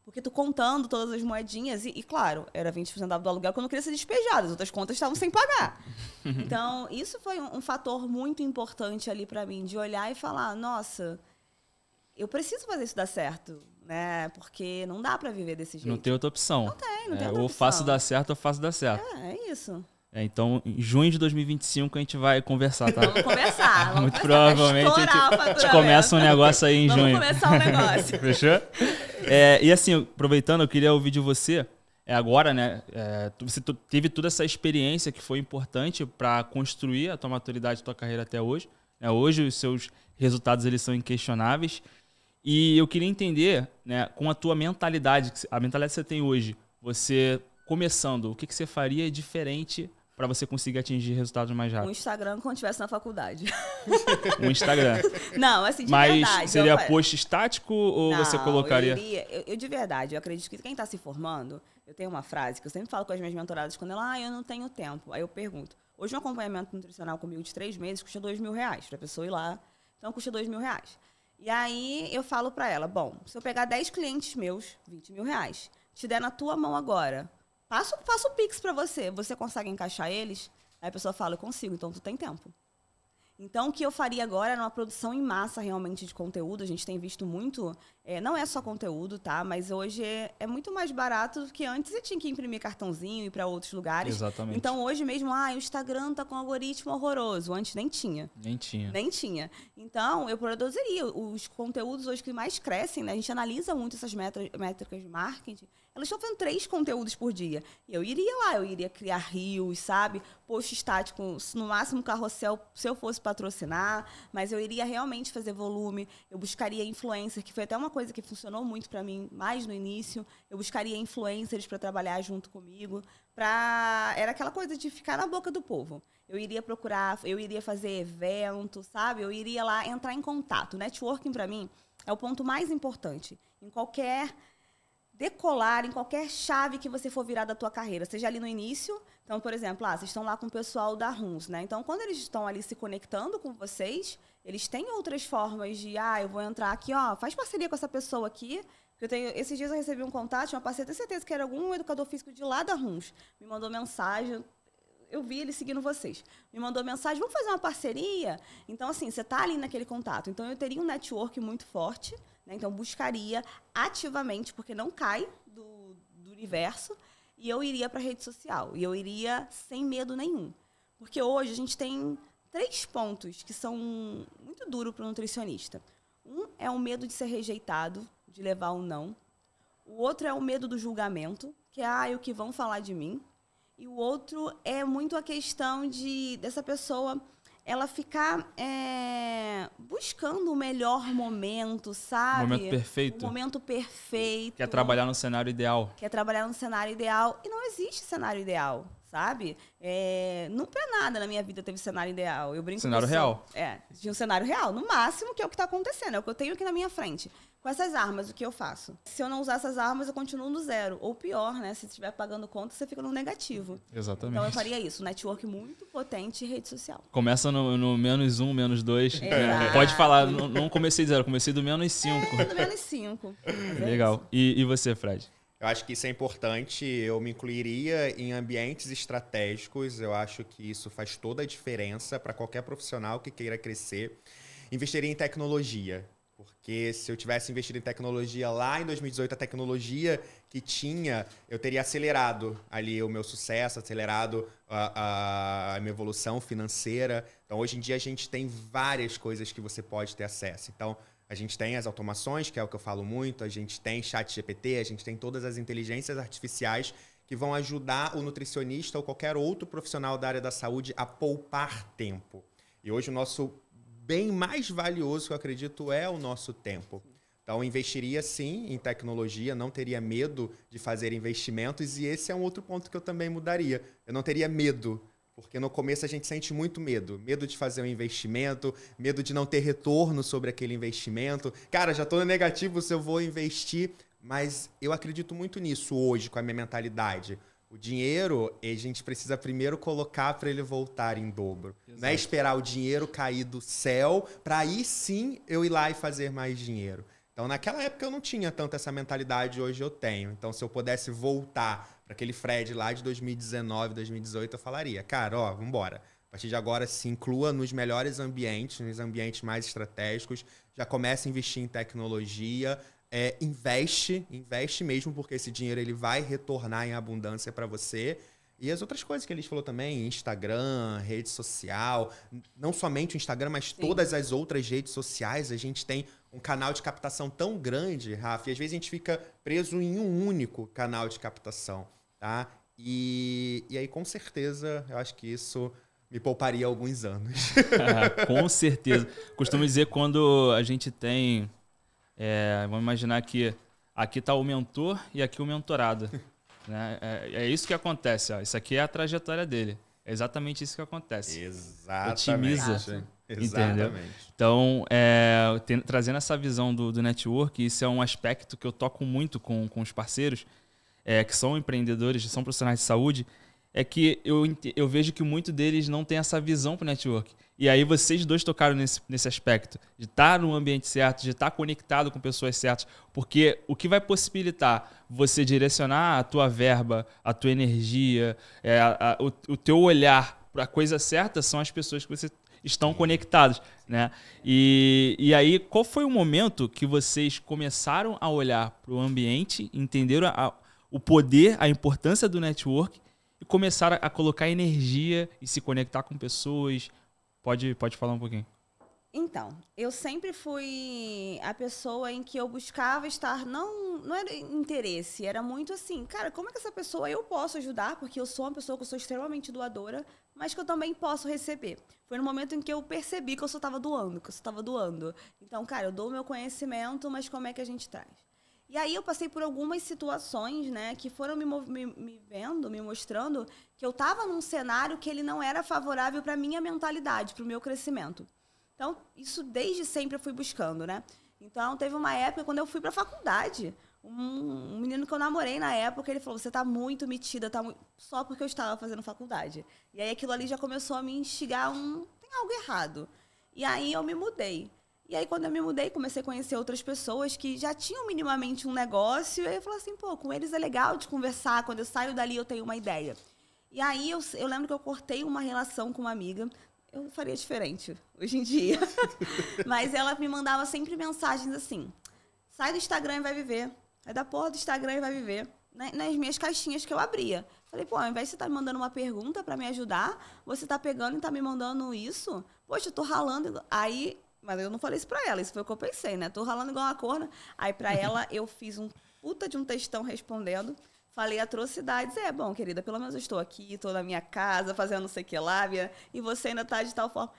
Porque tu contando todas as moedinhas, e claro, era 20 centavos do aluguel que eu não queria ser despejada, as outras contas estavam sem pagar. Então, isso foi um fator muito importante ali pra mim, de olhar e falar, nossa, eu preciso fazer isso dar certo, né? Porque não dá pra viver desse jeito. Não tem outra opção. Não tem outra opção. Ou faço dar certo, ou faço dar certo. É isso. Então, em junho de 2025 a gente vai conversar, tá? Vamos conversar. Muito provavelmente a gente começa um negócio aí em junho. Vamos começar um negócio. Fechou? E assim, aproveitando, eu queria ouvir de você, agora, né? Você teve toda essa experiência que foi importante para construir a tua maturidade, a tua carreira até hoje. Né? Hoje os seus resultados eles são inquestionáveis. E eu queria entender, né, com a tua mentalidade, a mentalidade que você tem hoje, você começando, o que você faria diferente para você conseguir atingir resultados mais rápidos? Um Instagram quando estivesse na faculdade. Um Instagram. Não, assim, de verdade. Mas seria post estático ou você colocaria... Eu de verdade, eu acredito que quem está se formando, eu tenho uma frase que eu sempre falo com as minhas mentoradas quando eu não tenho tempo. Aí eu pergunto, hoje um acompanhamento nutricional comigo de 3 meses custa R$2.000 para a pessoa ir lá. Então custa R$2.000. E aí eu falo para ela, bom, se eu pegar 10 clientes meus, R$20.000, te der na tua mão agora... Faço o Pix para você. Você consegue encaixar eles? Aí a pessoa fala, eu consigo, então tu tem tempo. Então, o que eu faria agora era uma produção em massa realmente de conteúdo. A gente tem visto muito, não é só conteúdo, tá? Mas hoje é muito mais barato do que antes. Você tinha que imprimir cartãozinho e ir para outros lugares. Exatamente. Então, hoje mesmo, o Instagram tá com um algoritmo horroroso. Antes nem tinha. Nem tinha. Então, eu produziria. Os conteúdos hoje que mais crescem, né? A gente analisa muito essas métricas de marketing. Elas estão fazendo 3 conteúdos por dia. E eu iria lá, eu iria criar reels, sabe? Post estático, no máximo carrossel, se eu fosse patrocinar. Mas eu iria realmente fazer volume. Eu buscaria influencer, que foi até uma coisa que funcionou muito para mim mais no início. Eu buscaria influencers para trabalhar junto comigo. Era aquela coisa de ficar na boca do povo. Eu iria procurar, eu iria fazer evento, sabe? Eu iria lá entrar em contato. Networking, para mim, é o ponto mais importante. Em qualquer... decolar em qualquer chave que você for virar da tua carreira, seja ali no início. Então, por exemplo, vocês estão lá com o pessoal da RUNS, né? Então, quando eles estão ali se conectando com vocês, eles têm outras formas de, eu vou entrar aqui, faz parceria com essa pessoa aqui. Esses dias eu recebi um contato, uma parceria, tenho certeza que era algum educador físico de lá da RUNS. Me mandou mensagem, eu vi ele seguindo vocês. Me mandou mensagem, vamos fazer uma parceria? Então, assim, você está ali naquele contato. Então, eu teria um network muito forte, né? Então, buscaria ativamente, porque não cai do universo, e eu iria para a rede social. E eu iria sem medo nenhum. Porque hoje a gente tem 3 pontos que são muito duros para o nutricionista. Um é o medo de ser rejeitado, de levar um não. O outro é o medo do julgamento, que é o que vão falar de mim. E o outro é muito a questão dessa pessoa ela ficar buscando o melhor momento, sabe? O momento perfeito. O momento perfeito. Quer trabalhar no cenário ideal. Quer trabalhar no cenário ideal. E não existe cenário ideal, sabe? Nunca nada na minha vida teve cenário ideal. Eu brinco Cenário real. De um cenário real, no máximo, que é o que está acontecendo, é o que eu tenho aqui na minha frente. Com essas armas, o que eu faço? Se eu não usar essas armas, eu continuo no zero. Ou pior, né? Se estiver pagando conta, você fica no negativo. Exatamente. Então eu faria isso. Network muito potente e rede social. Começa no -1, -2. Exato. Pode falar, não comecei do 0, comecei do -5. Do -5. Legal. E você, Fred? Eu acho que isso é importante, eu me incluiria em ambientes estratégicos, eu acho que isso faz toda a diferença para qualquer profissional que queira crescer. Investiria em tecnologia, porque se eu tivesse investido em tecnologia lá em 2018, a tecnologia que tinha, eu teria acelerado ali o meu sucesso, acelerado a minha evolução financeira. Então, hoje em dia, a gente tem várias coisas que você pode ter acesso. Então, a gente tem as automações, que é o que eu falo muito, a gente tem ChatGPT, a gente tem todas as inteligências artificiais que vão ajudar o nutricionista ou qualquer outro profissional da área da saúde a poupar tempo. E hoje o nosso bem mais valioso, que eu acredito, é o nosso tempo. Então, investiria sim em tecnologia, não teria medo de fazer investimentos, e esse é um outro ponto que eu também mudaria. Eu não teria medo. Porque no começo a gente sente muito medo. Medo de fazer um investimento, medo de não ter retorno sobre aquele investimento. Cara, já estou no negativo se eu vou investir, mas eu acredito muito nisso hoje, com a minha mentalidade. O dinheiro, a gente precisa primeiro colocar para ele voltar em dobro. Exato. Não é esperar o dinheiro cair do céu para aí sim eu ir lá e fazer mais dinheiro. Então, naquela época eu não tinha tanto essa mentalidade, hoje eu tenho. Então, se eu pudesse voltar para aquele Fred lá de 2019, 2018, eu falaria, cara, ó, vambora. A partir de agora, se inclua nos melhores ambientes, nos ambientes mais estratégicos, já comece a investir em tecnologia, investe mesmo, porque esse dinheiro ele vai retornar em abundância para você. E as outras coisas que eles falou também, Instagram, rede social, não somente o Instagram, mas todas as outras redes sociais, a gente tem um canal de captação tão grande, Rafa, e às vezes a gente fica preso em um único canal de captação, tá? E aí, com certeza, eu acho que isso me pouparia alguns anos. Com certeza. Costumo dizer quando a gente tem... vamos imaginar que aqui está o mentor e aqui o mentorado. Né? É isso que acontece. Ó. Isso aqui é a trajetória dele. É exatamente isso que acontece. Exatamente. Otimiza. Entendeu? Exatamente. Então, trazendo essa visão do network, isso é um aspecto que eu toco muito com os parceiros, que são empreendedores, são profissionais de saúde, é que eu vejo que muito deles não tem essa visão para o network. E aí vocês dois tocaram nesse aspecto, de estar no ambiente certo, de estar conectado com pessoas certas, porque o que vai possibilitar você direcionar a tua verba, a tua energia, o teu olhar para a coisa certa são as pessoas que você estão conectados, né? E aí, qual foi o momento que vocês começaram a olhar para o ambiente, entenderam o poder, a importância do network e começaram a colocar energia e se conectar com pessoas? Pode falar um pouquinho. Então, eu sempre fui a pessoa em que eu buscava estar, não era interesse, era muito assim, cara, como é que essa pessoa eu posso ajudar? Porque eu sou uma pessoa que eu sou extremamente doadora, mas que eu também posso receber. Foi no momento em que eu percebi que eu só estava doando, Então, cara, eu dou o meu conhecimento, mas como é que a gente traz? E aí eu passei por algumas situações, né, que foram me mostrando que eu estava num cenário que ele não era favorável para a minha mentalidade, para o meu crescimento. Então, isso desde sempre eu fui buscando, né? Então, teve uma época quando eu fui para a faculdade, um menino que eu namorei na época, ele falou, você tá muito metida, só porque eu estava fazendo faculdade. E aí aquilo ali já começou a me instigar, tem algo errado. E aí eu me mudei. E aí, quando eu me mudei, comecei a conhecer outras pessoas que já tinham minimamente um negócio. E aí eu falei assim, pô, com eles é legal de conversar. Quando eu saio dali, eu tenho uma ideia. E aí, eu lembro que eu cortei uma relação com uma amiga. Eu faria diferente hoje em dia. Mas ela me mandava sempre mensagens assim, sai do Instagram e vai viver. Sai da porra do Instagram e vai viver. Nas minhas caixinhas que eu abria. Falei, pô, ao invés de você estar me mandando uma pergunta para me ajudar, você tá pegando e tá me mandando isso? Poxa, eu tô ralando. Aí... Mas eu não falei isso pra ela, isso foi o que eu pensei, né? Tô ralando igual uma corna. Aí pra ela eu fiz um puta de um textão respondendo, falei atrocidades. Bom, querida, pelo menos eu estou aqui, tô na minha casa, fazendo não sei o que lá, e você ainda tá de tal forma.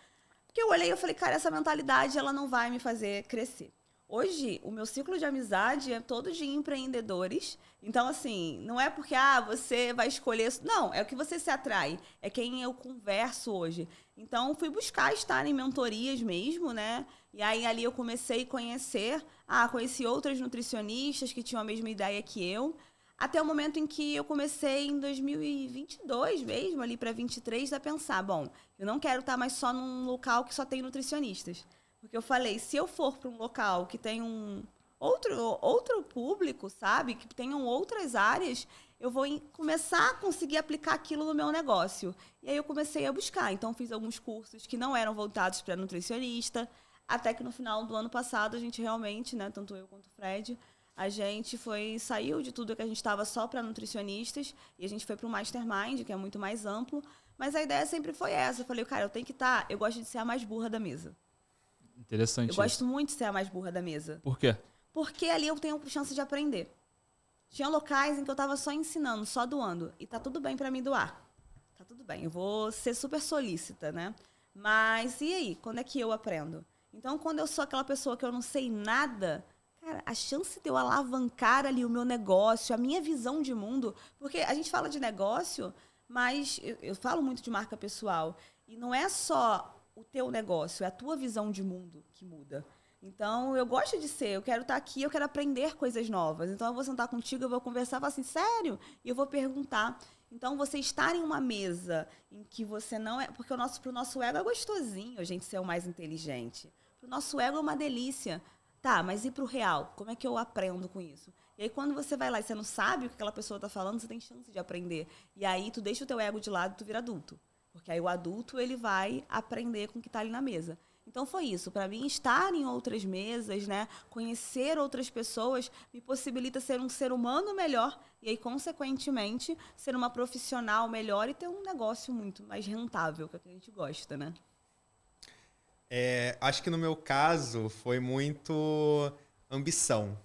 Porque eu olhei e falei, cara, essa mentalidade ela não vai me fazer crescer. Hoje, o meu ciclo de amizade é todo de empreendedores. Então, assim, não é porque você vai escolher... Não, é o que você se atrai. É quem eu converso hoje. Então, fui buscar estar em mentorias mesmo, né? E aí, ali eu comecei a conhecer... conheci outras nutricionistas que tinham a mesma ideia que eu. Até o momento em que eu comecei, em 2022 mesmo, ali para 2023, a pensar, bom, eu não quero estar mais só num local que só tem nutricionistas. Porque eu falei, se eu for para um local que tem outro público, sabe? Que tenham outras áreas, eu vou começar a conseguir aplicar aquilo no meu negócio. E aí eu comecei a buscar. Então, fiz alguns cursos que não eram voltados para nutricionista, até que no final do ano passado, a gente realmente, né, tanto eu quanto o Fred, a gente saiu de tudo que a gente estava só para nutricionistas e a gente foi para o Mastermind, que é muito mais amplo. Mas a ideia sempre foi essa. Eu falei, cara, eu tenho que estar... Eu gosto de ser a mais burra da mesa. Interessante. Eu gosto muito de ser a mais burra da mesa. Por quê? Porque ali eu tenho chance de aprender. Tinha locais em que eu estava só ensinando, só doando. E tá tudo bem para mim doar. Tá tudo bem. Eu vou ser super solícita, né? Mas e aí? Quando é que eu aprendo? Então, quando eu sou aquela pessoa que eu não sei nada, cara, a chance de eu alavancar ali o meu negócio, a minha visão de mundo... Porque a gente fala de negócio, mas eu falo muito de marca pessoal. E não é só o teu negócio, é a tua visão de mundo que muda. Então, eu gosto de eu quero estar aqui, eu quero aprender coisas novas. Então, eu vou sentar contigo, eu vou conversar, falar assim, sério? E eu vou perguntar. Então, você estar em uma mesa em que você não é... Porque pro nosso ego é gostosinho a gente ser o mais inteligente. Pro nosso ego é uma delícia. Tá, mas e pro real? Como é que eu aprendo com isso? E aí, quando você vai lá e você não sabe o que aquela pessoa está falando, você tem chance de aprender. E aí, tu deixa o teu ego de lado e tu vira adulto. Porque aí o adulto, ele vai aprender com o que está ali na mesa. Então, foi isso. Para mim, estar em outras mesas, né, conhecer outras pessoas, me possibilita ser um ser humano melhor e aí, consequentemente, ser uma profissional melhor e ter um negócio muito mais rentável, que é o que a gente gosta, né? Acho que no meu caso foi muito ambição,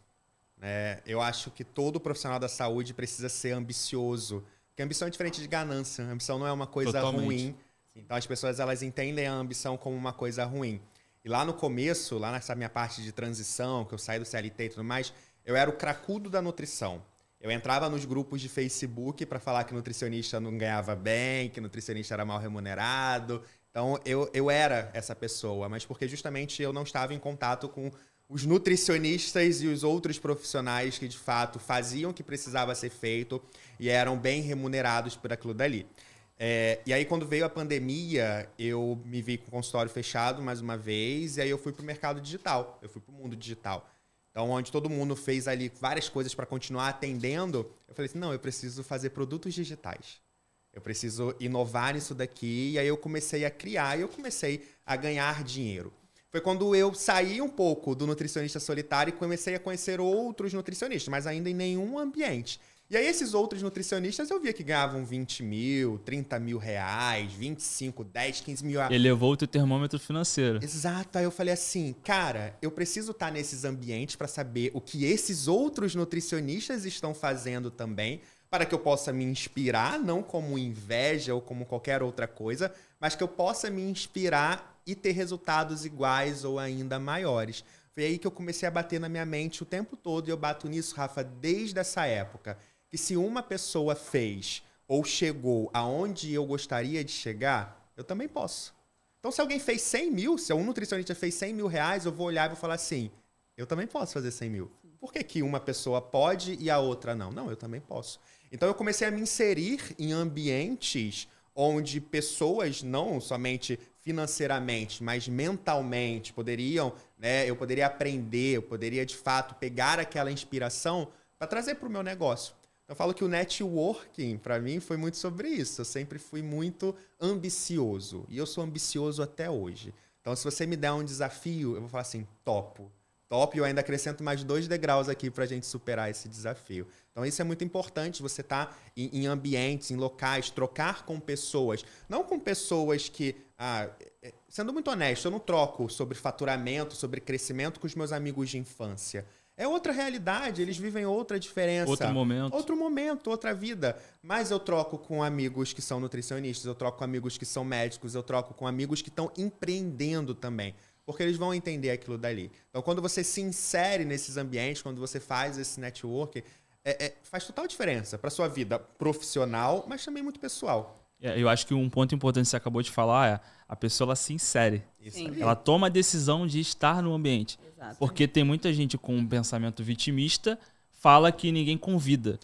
né? Eu acho que todo profissional da saúde precisa ser ambicioso. Porque ambição é diferente de ganância. A ambição não é uma coisa ruim. Então, as pessoas elas entendem a ambição como uma coisa ruim. E lá no começo, lá nessa minha parte de transição, que eu saí do CLT e tudo mais, eu era o cracudo da nutrição. Eu entrava nos grupos de Facebook para falar que nutricionista não ganhava bem, que nutricionista era mal remunerado. Então, eu era essa pessoa, mas porque justamente eu não estava em contato com os nutricionistas e os outros profissionais que, de fato, faziam o que precisava ser feito e eram bem remunerados por aquilo dali. E aí, quando veio a pandemia, eu me vi com o consultório fechado mais uma vez, e aí eu fui para o mercado digital, eu fui para o mundo digital. Então, onde todo mundo fez ali várias coisas para continuar atendendo, eu falei assim, não, eu preciso fazer produtos digitais. Eu preciso inovar nisso daqui, e aí eu comecei a criar e eu comecei a ganhar dinheiro. Foi quando eu saí um pouco do nutricionista solitário e comecei a conhecer outros nutricionistas, mas ainda em nenhum ambiente. E aí esses outros nutricionistas eu via que ganhavam 20 mil, 30 mil reais, 25, 10, 15 mil reais. Elevou o teu termômetro financeiro. Exato. Aí eu falei assim, cara, eu preciso estar nesses ambientes para saber o que esses outros nutricionistas estão fazendo também, para que eu possa me inspirar, não como inveja ou como qualquer outra coisa, mas que eu possa me inspirar e ter resultados iguais ou ainda maiores. Foi aí que eu comecei a bater na minha mente o tempo todo, e eu bato nisso, Rafa, desde essa época, que se uma pessoa fez ou chegou aonde eu gostaria de chegar, eu também posso. Então, se alguém fez 100 mil, se um nutricionista fez 100 mil reais, eu vou olhar e vou falar assim, eu também posso fazer 100 mil. Por que uma pessoa pode e a outra não? Não, eu também posso. Então, eu comecei a me inserir em ambientes onde pessoas, não somente financeiramente, mas mentalmente, poderiam, né, eu poderia aprender, eu poderia, de fato, pegar aquela inspiração para trazer para o meu negócio. Eu falo que o networking, para mim, foi muito sobre isso. Eu sempre fui muito ambicioso. E eu sou ambicioso até hoje. Então, se você me der um desafio, eu vou falar assim, topo. Top, e eu ainda acrescento mais 2 degraus aqui para a gente superar esse desafio. Então, isso é muito importante, você estar em ambientes, em locais, trocar com pessoas. Não com pessoas que... sendo muito honesto, eu não troco sobre faturamento, sobre crescimento com os meus amigos de infância. É outra realidade, eles vivem outra diferença. Outro momento. Outro momento, outra vida. Mas eu troco com amigos que são nutricionistas, eu troco com amigos que são médicos, eu troco com amigos que estão empreendendo também. porque eles vão entender aquilo dali. Então, quando você se insere nesses ambientes, quando você faz esse network, faz total diferença para sua vida profissional, mas também muito pessoal. Eu acho que um ponto importante que você acabou de falar é a pessoa ela se insere. Sim. Ela toma a decisão de estar no ambiente. Exatamente. Porque tem muita gente com um pensamento vitimista, fala que ninguém convida.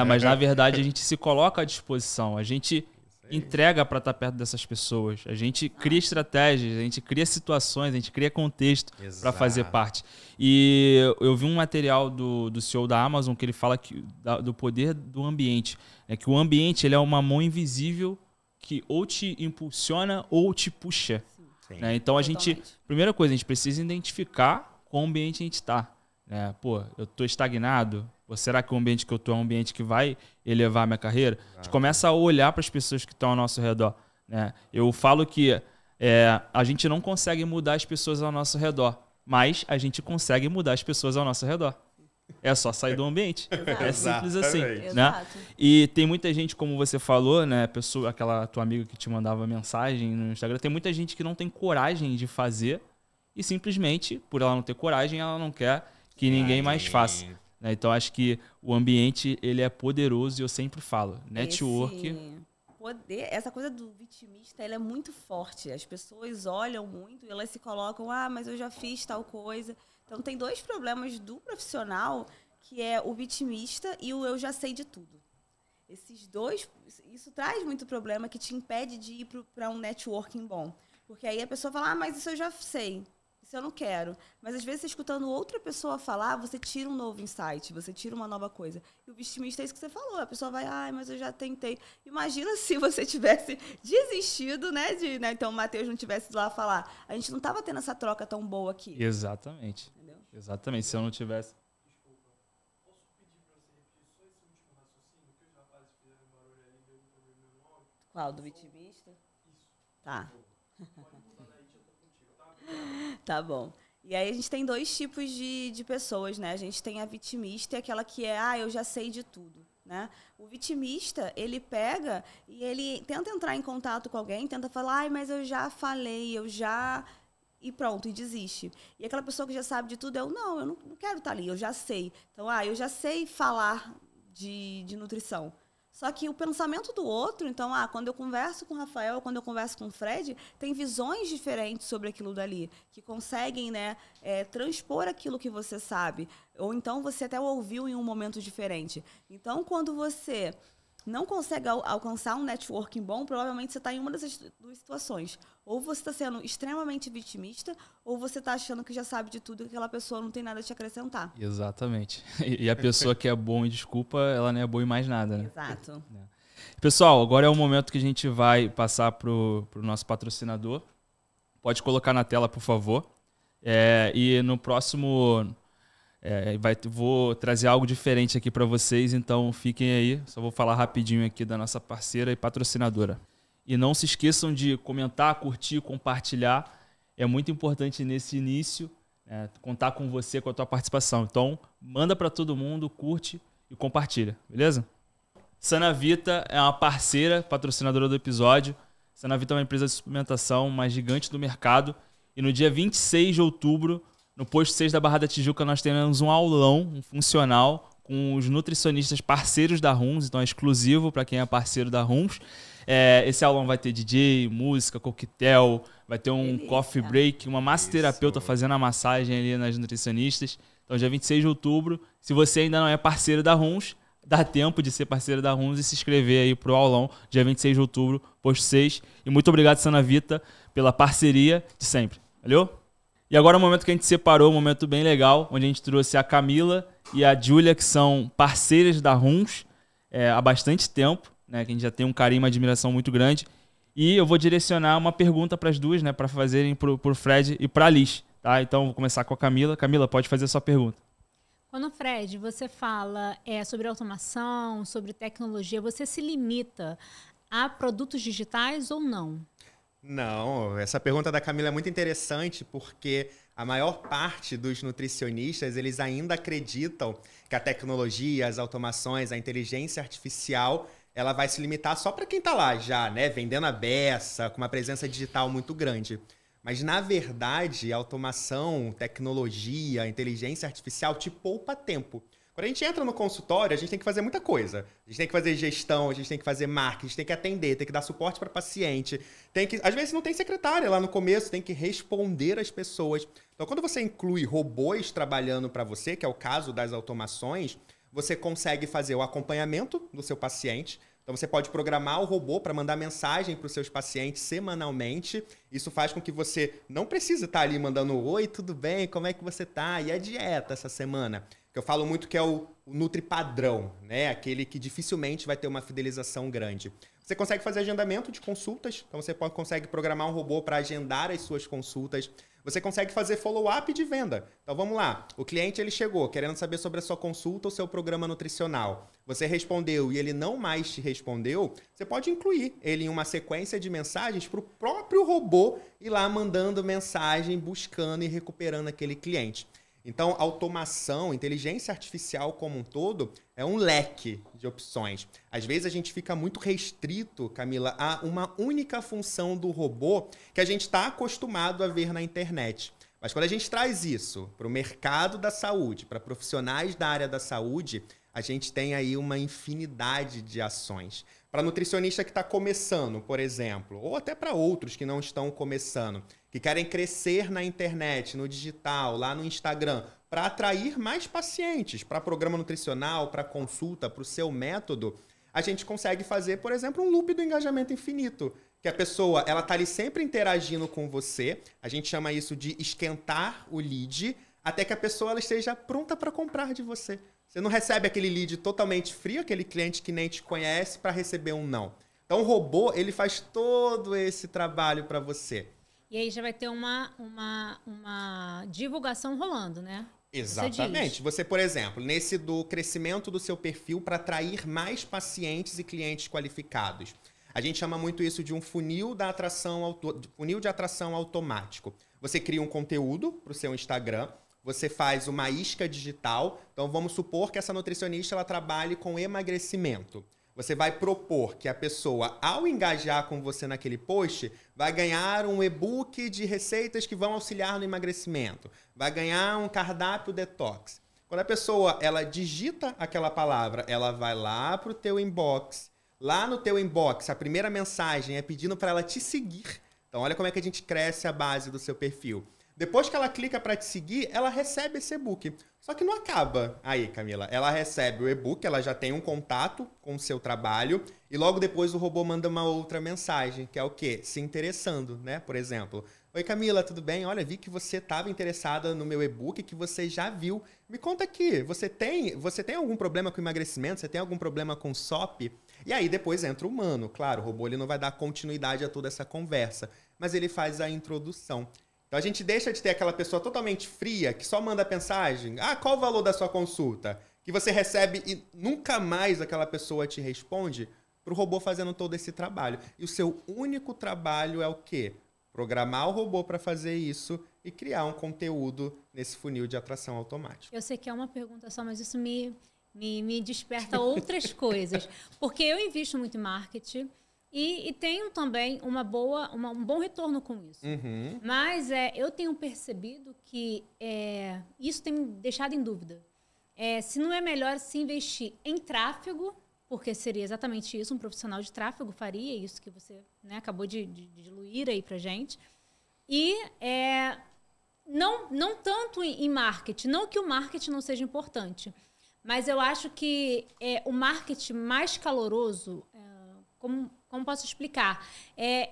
Mas na verdade a gente se coloca à disposição, a gente entrega para estar perto dessas pessoas, a gente cria estratégias, a gente cria situações, a gente cria contexto para fazer parte. E eu vi um material do CEO da Amazon que ele fala do poder do ambiente. Que o ambiente ele é uma mão invisível que ou te impulsiona ou te puxa. Então primeira coisa, a gente precisa identificar qual ambiente a gente está. Eu tô estagnado? Ou será que o ambiente que eu tô é um ambiente que vai elevar a minha carreira? A gente começa a olhar para as pessoas que estão ao nosso redor. Eu falo que a gente não consegue mudar as pessoas ao nosso redor, mas a gente consegue mudar as pessoas ao nosso redor. É só sair do ambiente. É simples assim. Né? E tem muita gente, como você falou, né, aquela tua amiga que te mandava mensagem no Instagram, tem muita gente que não tem coragem de fazer e simplesmente, por ela não ter coragem, ela não quer que ninguém mais faça. Então, acho que o ambiente ele é poderoso e eu sempre falo. Network... Essa coisa do vitimista, ela é muito forte. As pessoas olham muito e elas se colocam, mas eu já fiz tal coisa. Então, tem dois problemas do profissional, que é o vitimista e o eu já sei de tudo. Esses dois, isso traz muito problema que te impede de ir para um networking bom. Porque aí a pessoa fala, mas isso eu já sei. Isso eu não quero. Mas, às vezes, você escutando outra pessoa falar, você tira um novo insight, você tira uma nova coisa. E o vitimista é isso que você falou. A pessoa vai, mas eu já tentei. Imagina se você tivesse desistido, né? Então, o Matheus não tivesse lá falar. A gente não estava tendo essa troca tão boa aqui. Exatamente. Entendeu? Exatamente. Se eu não tivesse... Desculpa. Posso pedir para você repetir só esse último raciocínio que os rapazes fizeram barulho ali, deu problema no áudio? Qual? Do vitimista? Isso. Tá. Pode mudar aí, já tô contigo, tá? Tá bom. E aí a gente tem dois tipos de pessoas, né? A gente tem a vitimista e aquela que eu já sei de tudo, né? O vitimista, ele pega e ele tenta entrar em contato com alguém, tenta falar, mas eu já falei, e pronto, e desiste. E aquela pessoa que já sabe de tudo, eu não quero estar ali, eu já sei. Então, eu já sei falar de nutrição. Só que o pensamento do outro, então, quando eu converso com o Rafael, quando eu converso com o Fred, tem visões diferentes sobre aquilo dali, que conseguem, né, transpor aquilo que você sabe. Ou então você até ouviu em um momento diferente. Então, quando você não consegue alcançar um networking bom, provavelmente você está em uma dessas duas situações. Ou você está sendo extremamente vitimista, ou você está achando que já sabe de tudo e aquela pessoa não tem nada a te acrescentar. Exatamente. E a pessoa que é boa em desculpa, ela não é boa em mais nada, né? Exato. Pessoal, agora é o momento que a gente vai passar pro nosso patrocinador. Pode colocar na tela, por favor. E no próximo... vou trazer algo diferente aqui para vocês, então fiquem aí. Só vou falar rapidinho aqui da nossa parceira e patrocinadora. E não se esqueçam de comentar, curtir, compartilhar. É muito importante nesse início contar com você, com a tua participação. Então, manda para todo mundo, curte e compartilha, beleza? Sanavita é uma parceira, patrocinadora do episódio. Sanavita é uma empresa de suplementação mais gigante do mercado. E no dia 26 de outubro, no posto 6 da Barra da Tijuca, nós teremos um aulão, um funcional, com os nutricionistas parceiros da Runs, então é exclusivo para quem é parceiro da Runs. Esse aulão vai ter DJ, música, coquetel, vai ter um coffee break, uma massoterapeuta fazendo a massagem ali nas nutricionistas. Então, dia 26 de outubro, se você ainda não é parceiro da Runs, dá tempo de ser parceiro da Runs e se inscrever aí pro aulão, dia 26 de outubro, posto 6. E muito obrigado, Sanavita, pela parceria de sempre. Valeu? E agora é o momento que a gente separou, um momento bem legal, onde a gente trouxe a Camila e a Júlia, que são parceiras da Runs há bastante tempo, né, que a gente já tem um carinho, uma admiração muito grande. E eu vou direcionar uma pergunta para as duas, né, para fazerem pro Fred e para a Liz. Tá? Então, vou começar com a Camila. Camila, pode fazer a sua pergunta. Quando, Fred, você fala sobre automação, sobre tecnologia, você se limita a produtos digitais ou não? Não, essa pergunta da Camila é muito interessante porque a maior parte dos nutricionistas, eles ainda acreditam que a tecnologia, as automações, a inteligência artificial, ela vai se limitar só para quem está lá já, né, vendendo a beça, com uma presença digital muito grande. Mas, na verdade, a automação, tecnologia, inteligência artificial te poupa tempo. Quando a gente entra no consultório, a gente tem que fazer muita coisa. A gente tem que fazer gestão, a gente tem que fazer marketing, a gente tem que atender, tem que dar suporte para paciente. Às vezes não tem secretária lá no começo, tem que responder às pessoas. Então, quando você inclui robôs trabalhando para você, que é o caso das automações, você consegue fazer o acompanhamento do seu paciente. Então, você pode programar o robô para mandar mensagem para os seus pacientes semanalmente. Isso faz com que você não precise estar ali mandando oi, tudo bem, como é que você tá? E a dieta essa semana? Que eu falo muito que é o Nutri padrão, né? Aquele que dificilmente vai ter uma fidelização grande. Você consegue fazer agendamento de consultas. Então, você consegue programar um robô para agendar as suas consultas. Você consegue fazer follow-up de venda. Então, vamos lá. O cliente ele chegou querendo saber sobre a sua consulta ou seu programa nutricional. Você respondeu e ele não mais te respondeu. Você pode incluir ele em uma sequência de mensagens para o próprio robô ir lá mandando mensagem, buscando e recuperando aquele cliente. Então, automação, inteligência artificial como um todo, é um leque de opções. Às vezes a gente fica muito restrito, Camila, a uma única função do robô que a gente está acostumado a ver na internet. Mas quando a gente traz isso para o mercado da saúde, para profissionais da área da saúde, a gente tem aí uma infinidade de ações. Para nutricionista que está começando, por exemplo, ou até para outros que não estão começando, que querem crescer na internet, no digital, lá no Instagram, para atrair mais pacientes para programa nutricional, para consulta, para o seu método, a gente consegue fazer, por exemplo, um loop do engajamento infinito. Que a pessoa ela está ali sempre interagindo com você, a gente chama isso de esquentar o lead, até que a pessoa ela esteja pronta para comprar de você. Você não recebe aquele lead totalmente frio, aquele cliente que nem te conhece, para receber um não. Então o robô ele faz todo esse trabalho para você. E aí já vai ter uma divulgação rolando, né? Exatamente. Você, por exemplo, nesse do crescimento do seu perfil para atrair mais pacientes e clientes qualificados. A gente chama muito isso de um funil de atração automático. Você cria um conteúdo para o seu Instagram, você faz uma isca digital. Então, vamos supor que essa nutricionista ela trabalhe com emagrecimento. Você vai propor que a pessoa, ao engajar com você naquele post, vai ganhar um e-book de receitas que vão auxiliar no emagrecimento. Vai ganhar um cardápio detox. Quando a pessoa ela digita aquela palavra, ela vai lá para o teu inbox. Lá no teu inbox, a primeira mensagem é pedindo para ela te seguir. Então, olha como é que a gente cresce a base do seu perfil. Depois que ela clica para te seguir, ela recebe esse e-book. Só que não acaba aí, Camila. Ela recebe o e-book, ela já tem um contato com o seu trabalho e logo depois o robô manda uma outra mensagem, que é o quê? Se interessando, né? Por exemplo, oi Camila, tudo bem? Olha, vi que você estava interessada no meu e-book, que você já viu. Me conta aqui, você tem algum problema com emagrecimento? Você tem algum problema com SOP? E aí depois entra o humano. Claro, o robô ele não vai dar continuidade a toda essa conversa, mas ele faz a introdução. Então a gente deixa de ter aquela pessoa totalmente fria que só manda mensagem. Ah, qual o valor da sua consulta? Que você recebe e nunca mais aquela pessoa te responde, para o robô fazendo todo esse trabalho. E o seu único trabalho é o quê? Programar o robô para fazer isso e criar um conteúdo nesse funil de atração automática. Eu sei que é uma pergunta só, mas isso me desperta outras coisas. Porque eu invisto muito em marketing. E tenho também um bom retorno com isso. Uhum. Mas eu tenho percebido que isso tem me deixado em dúvida. Se não é melhor se investir em tráfego, porque seria exatamente isso, um profissional de tráfego faria isso que você, né, acabou de diluir aí pra gente. E não tanto em marketing, não que o marketing não seja importante, mas eu acho que o marketing mais caloroso, como posso explicar?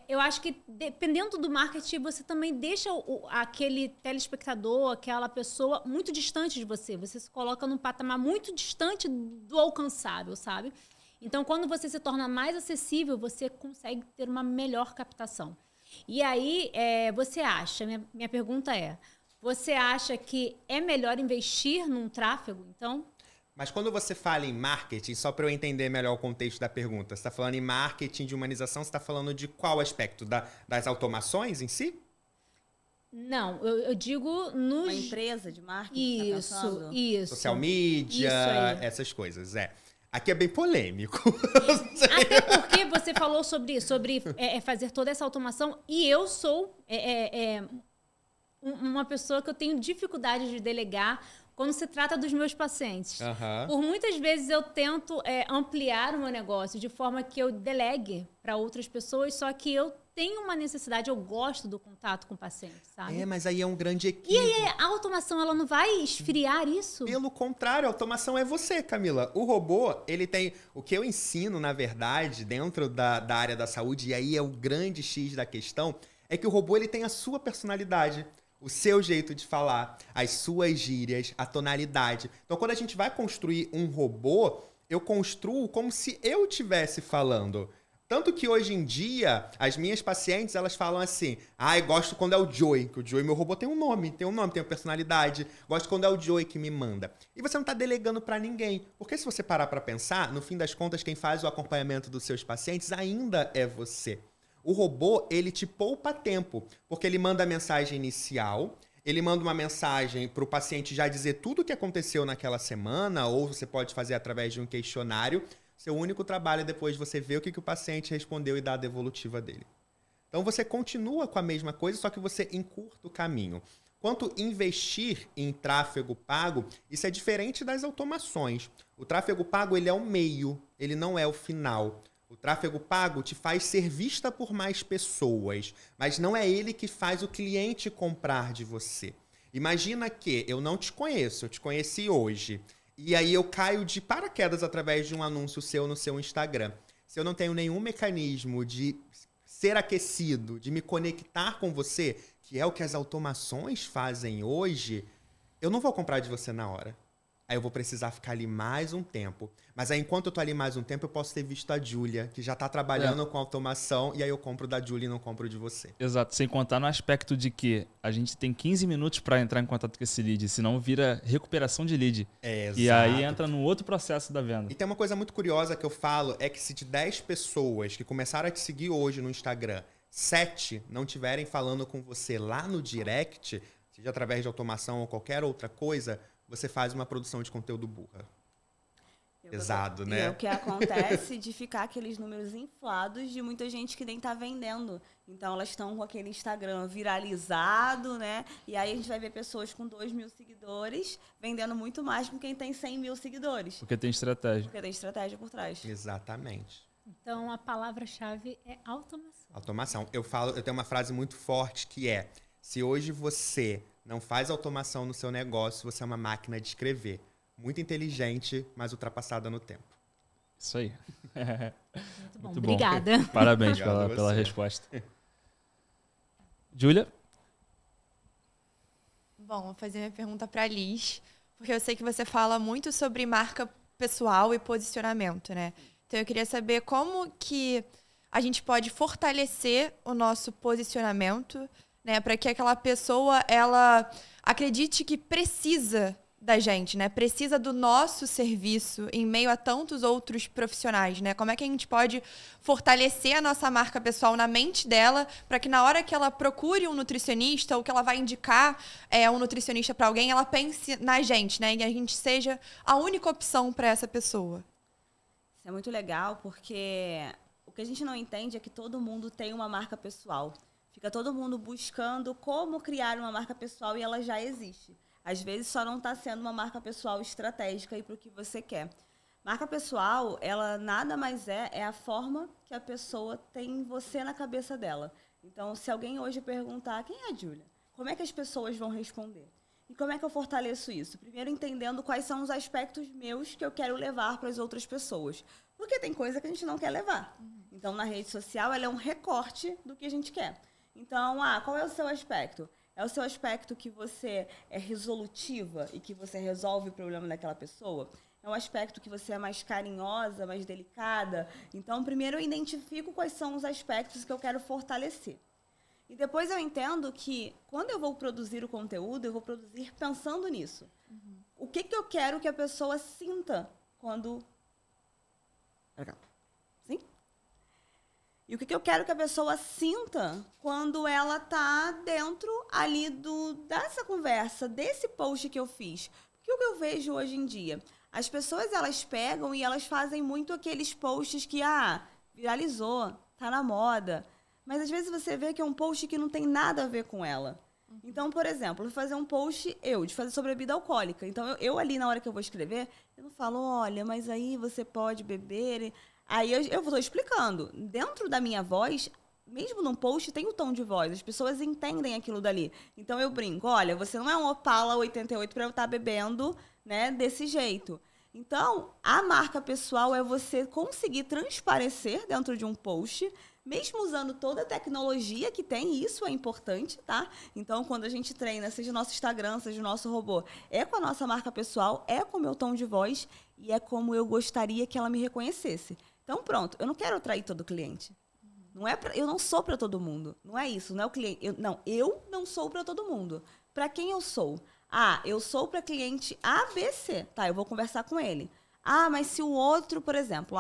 Eu acho que, dependendo do marketing, você também deixa aquele telespectador, aquela pessoa muito distante de você. Você se coloca num patamar muito distante do alcançável, sabe? Então, quando você se torna mais acessível, você consegue ter uma melhor captação. E aí, você acha, minha pergunta você acha que é melhor investir num tráfego, então? Mas quando você fala em marketing, só para eu entender melhor o contexto da pergunta, você está falando em marketing de humanização, você está falando de qual aspecto? Das automações em si? Não, eu digo nos... Uma empresa de marketing? Isso. Social media, Isso aí. essas coisas, Aqui é bem polêmico. Até porque você falou sobre fazer toda essa automação e eu sou uma pessoa que eu tenho dificuldade de delegar quando se trata dos meus pacientes. Por muitas vezes eu tento ampliar o meu negócio de forma que eu delegue para outras pessoas, só que eu tenho uma necessidade, eu gosto do contato com o paciente, sabe? Mas aí é um grande equívoco. E aí a automação, ela não vai esfriar isso? Pelo contrário, a automação é você, Camila. O robô, ele tem... O que eu ensino, na verdade, dentro da área da saúde, e aí é o grande X da questão, é que o robô ele tem a sua personalidade, o seu jeito de falar, as suas gírias, a tonalidade. Então, quando a gente vai construir um robô, eu construo como se eu estivesse falando. Tanto que hoje em dia, as minhas pacientes, elas falam assim, eu gosto quando é o Joey, que o Joey, meu robô, tem um nome, tem uma personalidade. Gosto quando é o Joey que me manda. E você não tá delegando pra ninguém. Porque se você parar pra pensar, no fim das contas, quem faz o acompanhamento dos seus pacientes ainda é você. O robô, ele te poupa tempo, porque ele manda a mensagem inicial, ele manda uma mensagem para o paciente já dizer tudo o que aconteceu naquela semana, ou você pode fazer através de um questionário. Seu único trabalho é depois você ver o que o paciente respondeu e dar a devolutiva dele. Então você continua com a mesma coisa, só que você encurta o caminho. Quanto investir em tráfego pago, isso é diferente das automações. O tráfego pago, ele é o meio, ele não é o final. O tráfego pago te faz ser vista por mais pessoas, mas não é ele que faz o cliente comprar de você. Imagina que eu não te conheço, eu te conheci hoje, e aí eu caio de paraquedas através de um anúncio seu no seu Instagram. Se eu não tenho nenhum mecanismo de ser aquecido, de me conectar com você, que é o que as automações fazem hoje, eu não vou comprar de você na hora. Aí eu vou precisar ficar ali mais um tempo. Mas aí, enquanto eu tô ali mais um tempo, eu posso ter visto a Júlia, que já tá trabalhando com automação, e aí eu compro da Júlia e não compro de você. Exato. Sem contar no aspecto de que a gente tem 15 minutos para entrar em contato com esse lead, senão vira recuperação de lead. Exato. E aí entra no outro processo da venda. E tem uma coisa muito curiosa que eu falo, é que se de 10 pessoas que começaram a te seguir hoje no Instagram, 7 não estiverem falando com você lá no direct, seja através de automação ou qualquer outra coisa, você faz uma produção de conteúdo burra. Pesado, né? É o que acontece de ficar aqueles números inflados de muita gente que nem tá vendendo. Então, elas estão com aquele Instagram viralizado, né? E aí a gente vai ver pessoas com 2.000 seguidores vendendo muito mais com quem tem 100.000 seguidores. Porque tem estratégia. Porque tem estratégia por trás. Exatamente. Então, a palavra-chave é automação. Automação. Eu tenho uma frase muito forte que é: se hoje você não faz automação no seu negócio, você é uma máquina de escrever. Muito inteligente, mas ultrapassada no tempo. Isso aí. Muito bom. Muito Obrigada. Parabéns Obrigado pela você. resposta. Júlia? Bom, vou fazer minha pergunta para a Liz, porque eu sei que você fala muito sobre marca pessoal e posicionamento, né? Então eu queria saber como que a gente pode fortalecer o nosso posicionamento, né, para que aquela pessoa ela acredite que precisa da gente, né? Precisa do nosso serviço em meio a tantos outros profissionais, né? Como é que a gente pode fortalecer a nossa marca pessoal na mente dela para que na hora que ela procure um nutricionista ou que ela vai indicar um nutricionista para alguém, ela pense na gente, né? E a gente seja a única opção para essa pessoa. Isso é muito legal porque o que a gente não entende é que todo mundo tem uma marca pessoal. Fica todo mundo buscando como criar uma marca pessoal e ela já existe. Às vezes só não está sendo uma marca pessoal estratégica para o que você quer. Marca pessoal, ela nada mais é a forma que a pessoa tem você na cabeça dela. Então, se alguém hoje perguntar quem é a Júlia, como é que as pessoas vão responder? E como é que eu fortaleço isso? Primeiro, entendendo quais são os aspectos meus que eu quero levar para as outras pessoas. Porque tem coisa que a gente não quer levar. Então, na rede social, ela é um recorte do que a gente quer. Então, qual é o seu aspecto? É o seu aspecto que você é resolutiva e que você resolve o problema daquela pessoa? É um aspecto que você é mais carinhosa, mais delicada? Então, primeiro eu identifico quais são os aspectos que eu quero fortalecer. E depois eu entendo que, quando eu vou produzir o conteúdo, eu vou produzir pensando nisso. O que eu quero que a pessoa sinta quando... Sim? E o que eu quero que a pessoa sinta quando ela tá dentro ali dessa conversa, desse post que eu fiz. Porque o que eu vejo hoje em dia? As pessoas, elas pegam e elas fazem muito aqueles posts que, viralizou, tá na moda. Mas às vezes você vê que é um post que não tem nada a ver com ela. Então, por exemplo, eu vou fazer um post de fazer sobre bebida alcoólica. Então, eu ali, na hora que eu vou escrever, eu não falo, olha, mas aí você pode beber. Aí eu vou explicando. Dentro da minha voz, mesmo num post, tem o tom de voz. As pessoas entendem aquilo dali. Então, eu brinco, olha, você não é um Opala 88 para eu estar bebendo, né, desse jeito. Então, a marca pessoal é você conseguir transparecer dentro de um post, mesmo usando toda a tecnologia que tem, isso é importante, tá? Então, quando a gente treina, seja o nosso Instagram, seja o nosso robô, é com a nossa marca pessoal, é com o meu tom de voz e é como eu gostaria que ela me reconhecesse. Então, pronto, eu não quero atrair todo cliente. Eu não sou para todo mundo. Não é isso, não é o cliente. Eu não sou para todo mundo. Para quem eu sou? Eu sou para cliente ABC. Tá, eu vou conversar com ele. Mas se o outro, por exemplo,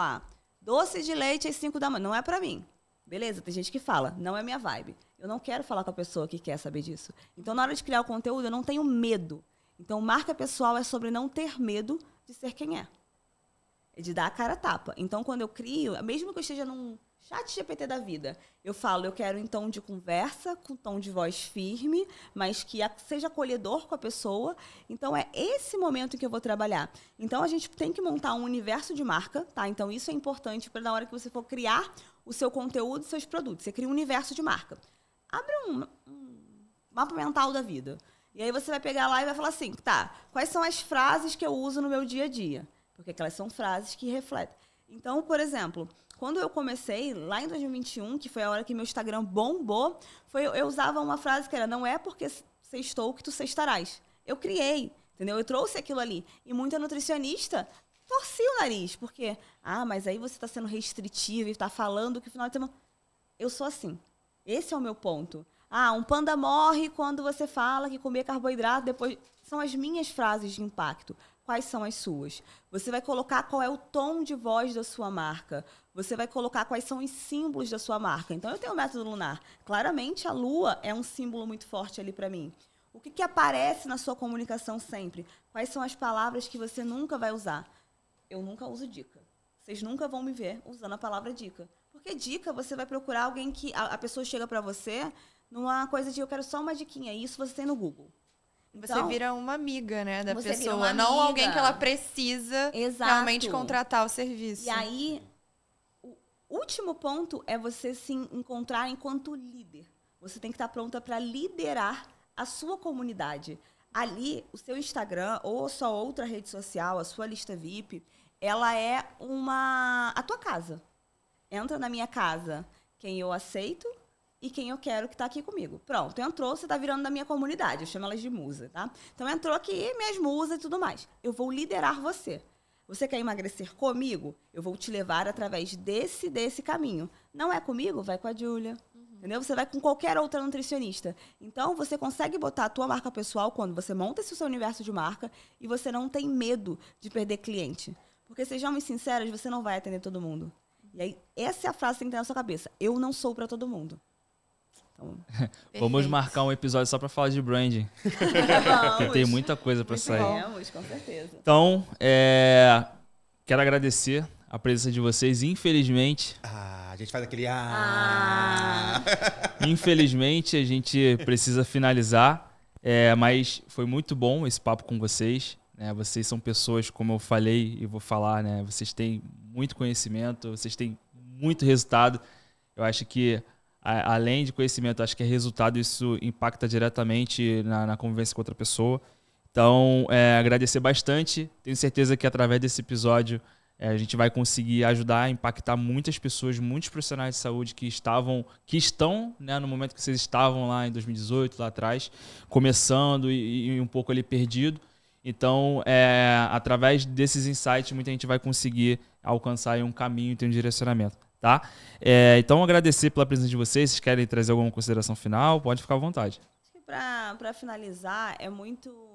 doce de leite às 5 da manhã, não é para mim. Beleza, tem gente que fala, não é minha vibe. Eu não quero falar com a pessoa que quer saber disso. Então, na hora de criar o conteúdo, eu não tenho medo. Então, marca pessoal é sobre não ter medo de ser quem é. É de dar a cara a tapa. Então, quando eu crio, mesmo que eu esteja num chat GPT da vida, eu falo, eu quero em tom de conversa, com tom de voz firme, mas que seja acolhedor com a pessoa. Então, é esse momento que eu vou trabalhar. Então, a gente tem que montar um universo de marca, tá? Então, isso é importante para na hora que você for criar o seu conteúdo, seus produtos. Você cria um universo de marca. Abre um mapa mental da vida. E aí você vai pegar lá e vai falar assim, tá, quais são as frases que eu uso no meu dia a dia? Porque aquelas são frases que refletem. Então, por exemplo, quando eu comecei, lá em 2021, que foi a hora que meu Instagram bombou, eu usava uma frase que era, não é porque sextou que tu sextarás. Eu criei, entendeu? Eu trouxe aquilo ali. E muita nutricionista torcia o nariz, porque, mas aí você está sendo restritivo e está falando que no final de semana... Eu sou assim. Esse é o meu ponto. Um panda morre quando você fala que comer carboidrato depois... São as minhas frases de impacto. Quais são as suas? Você vai colocar qual é o tom de voz da sua marca. Você vai colocar quais são os símbolos da sua marca. Então, eu tenho o método lunar. Claramente, a lua é um símbolo muito forte ali para mim. O que aparece na sua comunicação sempre? Quais são as palavras que você nunca vai usar? Eu nunca uso dica. Vocês nunca vão me ver usando a palavra dica. Porque dica, você vai procurar alguém que... A pessoa chega para você numa coisa de eu quero só uma diquinha. Isso você tem no Google. Você vira uma amiga, né, da você pessoa. Não alguém que ela precisa realmente contratar o serviço. E aí, o último ponto é você se encontrar enquanto líder. Você tem que estar pronta para liderar a sua comunidade. Ali, o seu Instagram ou sua outra rede social, a sua lista VIP, ela é a tua casa. Entra na minha casa quem eu aceito e quem eu quero que está aqui comigo. Pronto, entrou, você está virando da minha comunidade. Eu chamo elas de musa, tá? Então, entrou aqui, minhas musas e tudo mais. Eu vou liderar você. Você quer emagrecer comigo? Eu vou te levar através desse caminho. Não é comigo? Vai com a Júlia. Entendeu? Você vai com qualquer outra nutricionista. Então, você consegue botar a tua marca pessoal quando você monta esse seu universo de marca e você não tem medo de perder cliente. Porque, sejamos sinceros, você não vai atender todo mundo. E aí, essa é a frase que tem que ter na sua cabeça. Eu não sou para todo mundo. Então, vamos marcar um episódio só para falar de branding. Porque tem muita coisa para sair. Vamos, com certeza. Então, quero agradecer a presença de vocês. Infelizmente... a gente faz aquele... Infelizmente, a gente precisa finalizar. Mas foi muito bom esse papo com vocês. Né? Vocês são pessoas, como eu falei e vou falar, né? Vocês têm muito conhecimento, vocês têm muito resultado. Eu acho que, além de conhecimento, acho que é resultado, isso impacta diretamente na convivência com outra pessoa. Então, agradecer bastante. Tenho certeza que através desse episódio a gente vai conseguir ajudar a impactar muitas pessoas, muitos profissionais de saúde que estão, né, no momento que vocês estavam lá em 2018, lá atrás, começando e um pouco ali perdido. Então, através desses insights, muita gente vai conseguir alcançar aí um caminho e ter um direcionamento. Tá? Então, agradecer pela presença de vocês. Vocês querem trazer alguma consideração final? Pode ficar à vontade. Acho que para finalizar, é muito...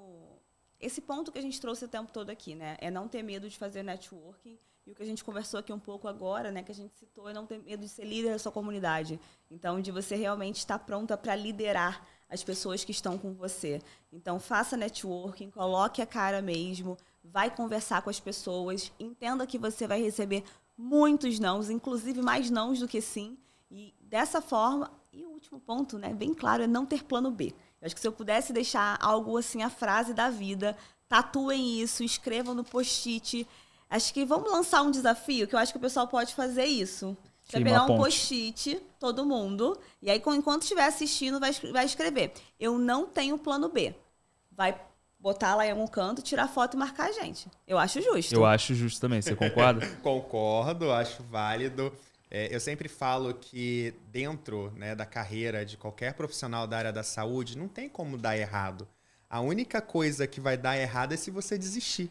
Esse ponto que a gente trouxe o tempo todo aqui, né? É não ter medo de fazer networking. E o que a gente conversou aqui um pouco agora, né? Que a gente citou, é não ter medo de ser líder da sua comunidade. Então, de você realmente estar pronta para liderar as pessoas que estão com você. Então, faça networking, coloque a cara mesmo, vai conversar com as pessoas, entenda que você vai receber muitos nãos, inclusive mais nãos do que sim. E dessa forma, e o último ponto, né, bem claro, é não ter plano B. Eu acho que se eu pudesse deixar algo assim, a frase da vida, tatuem isso, escrevam no post-it. Acho que vamos lançar um desafio, que eu acho que o pessoal pode fazer isso. Você vai pegar um post-it, todo mundo, e aí, enquanto estiver assistindo, vai escrever. Eu não tenho plano B. Vai botar lá em algum canto, tirar foto e marcar a gente. Eu acho justo. Eu acho justo também. Você concorda? Concordo, acho válido. Eu sempre falo que dentro, né, da carreira de qualquer profissional da área da saúde, não tem como dar errado. A única coisa que vai dar errado é se você desistir.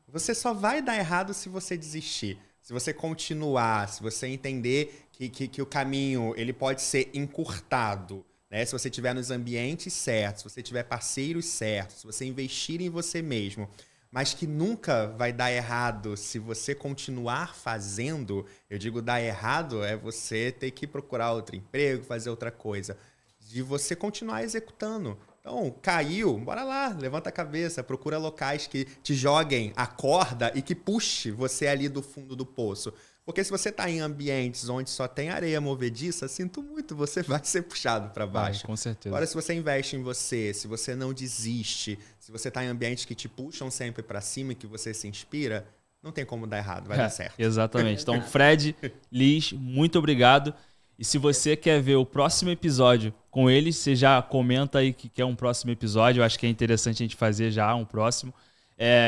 Você só vai dar errado se você desistir. Se você continuar, se você entender que o caminho ele pode ser encurtado, né? Se você estiver nos ambientes certos, se você tiver parceiros certos, se você investir em você mesmo, mas que nunca vai dar errado se você continuar fazendo. Eu digo dar errado é você ter que procurar outro emprego, fazer outra coisa. De você continuar executando. Então, caiu, bora lá, levanta a cabeça, procura locais que te joguem a corda e que puxe você ali do fundo do poço. Porque se você está em ambientes onde só tem areia movediça, sinto muito, você vai ser puxado para baixo. Vai, com certeza. Agora, se você investe em você, se você não desiste, se você está em ambientes que te puxam sempre para cima e que você se inspira, não tem como dar errado, vai dar certo. Exatamente. Então, Fred, Liz, muito obrigado. E se você quer ver o próximo episódio com eles, você já comenta aí que quer um próximo episódio. Eu acho que é interessante a gente fazer já um próximo.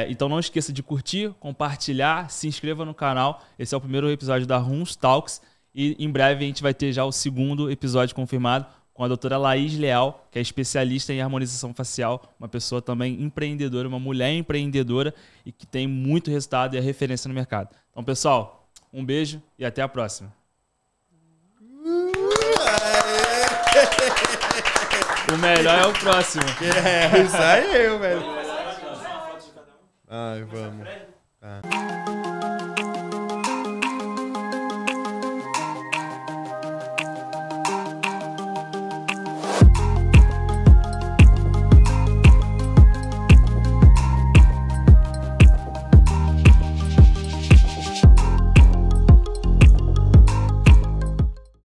Então não esqueça de curtir, compartilhar, se inscreva no canal. Esse é o primeiro episódio da Huns Talks. E em breve a gente vai ter já o segundo episódio confirmado com a doutora Laís Leal, que é especialista em harmonização facial. Uma pessoa também empreendedora, uma mulher empreendedora e que tem muito resultado e é referência no mercado. Então, pessoal, um beijo e até a próxima. O melhor é o próximo. É, isso aí, velho. Ai, vamos. Tá.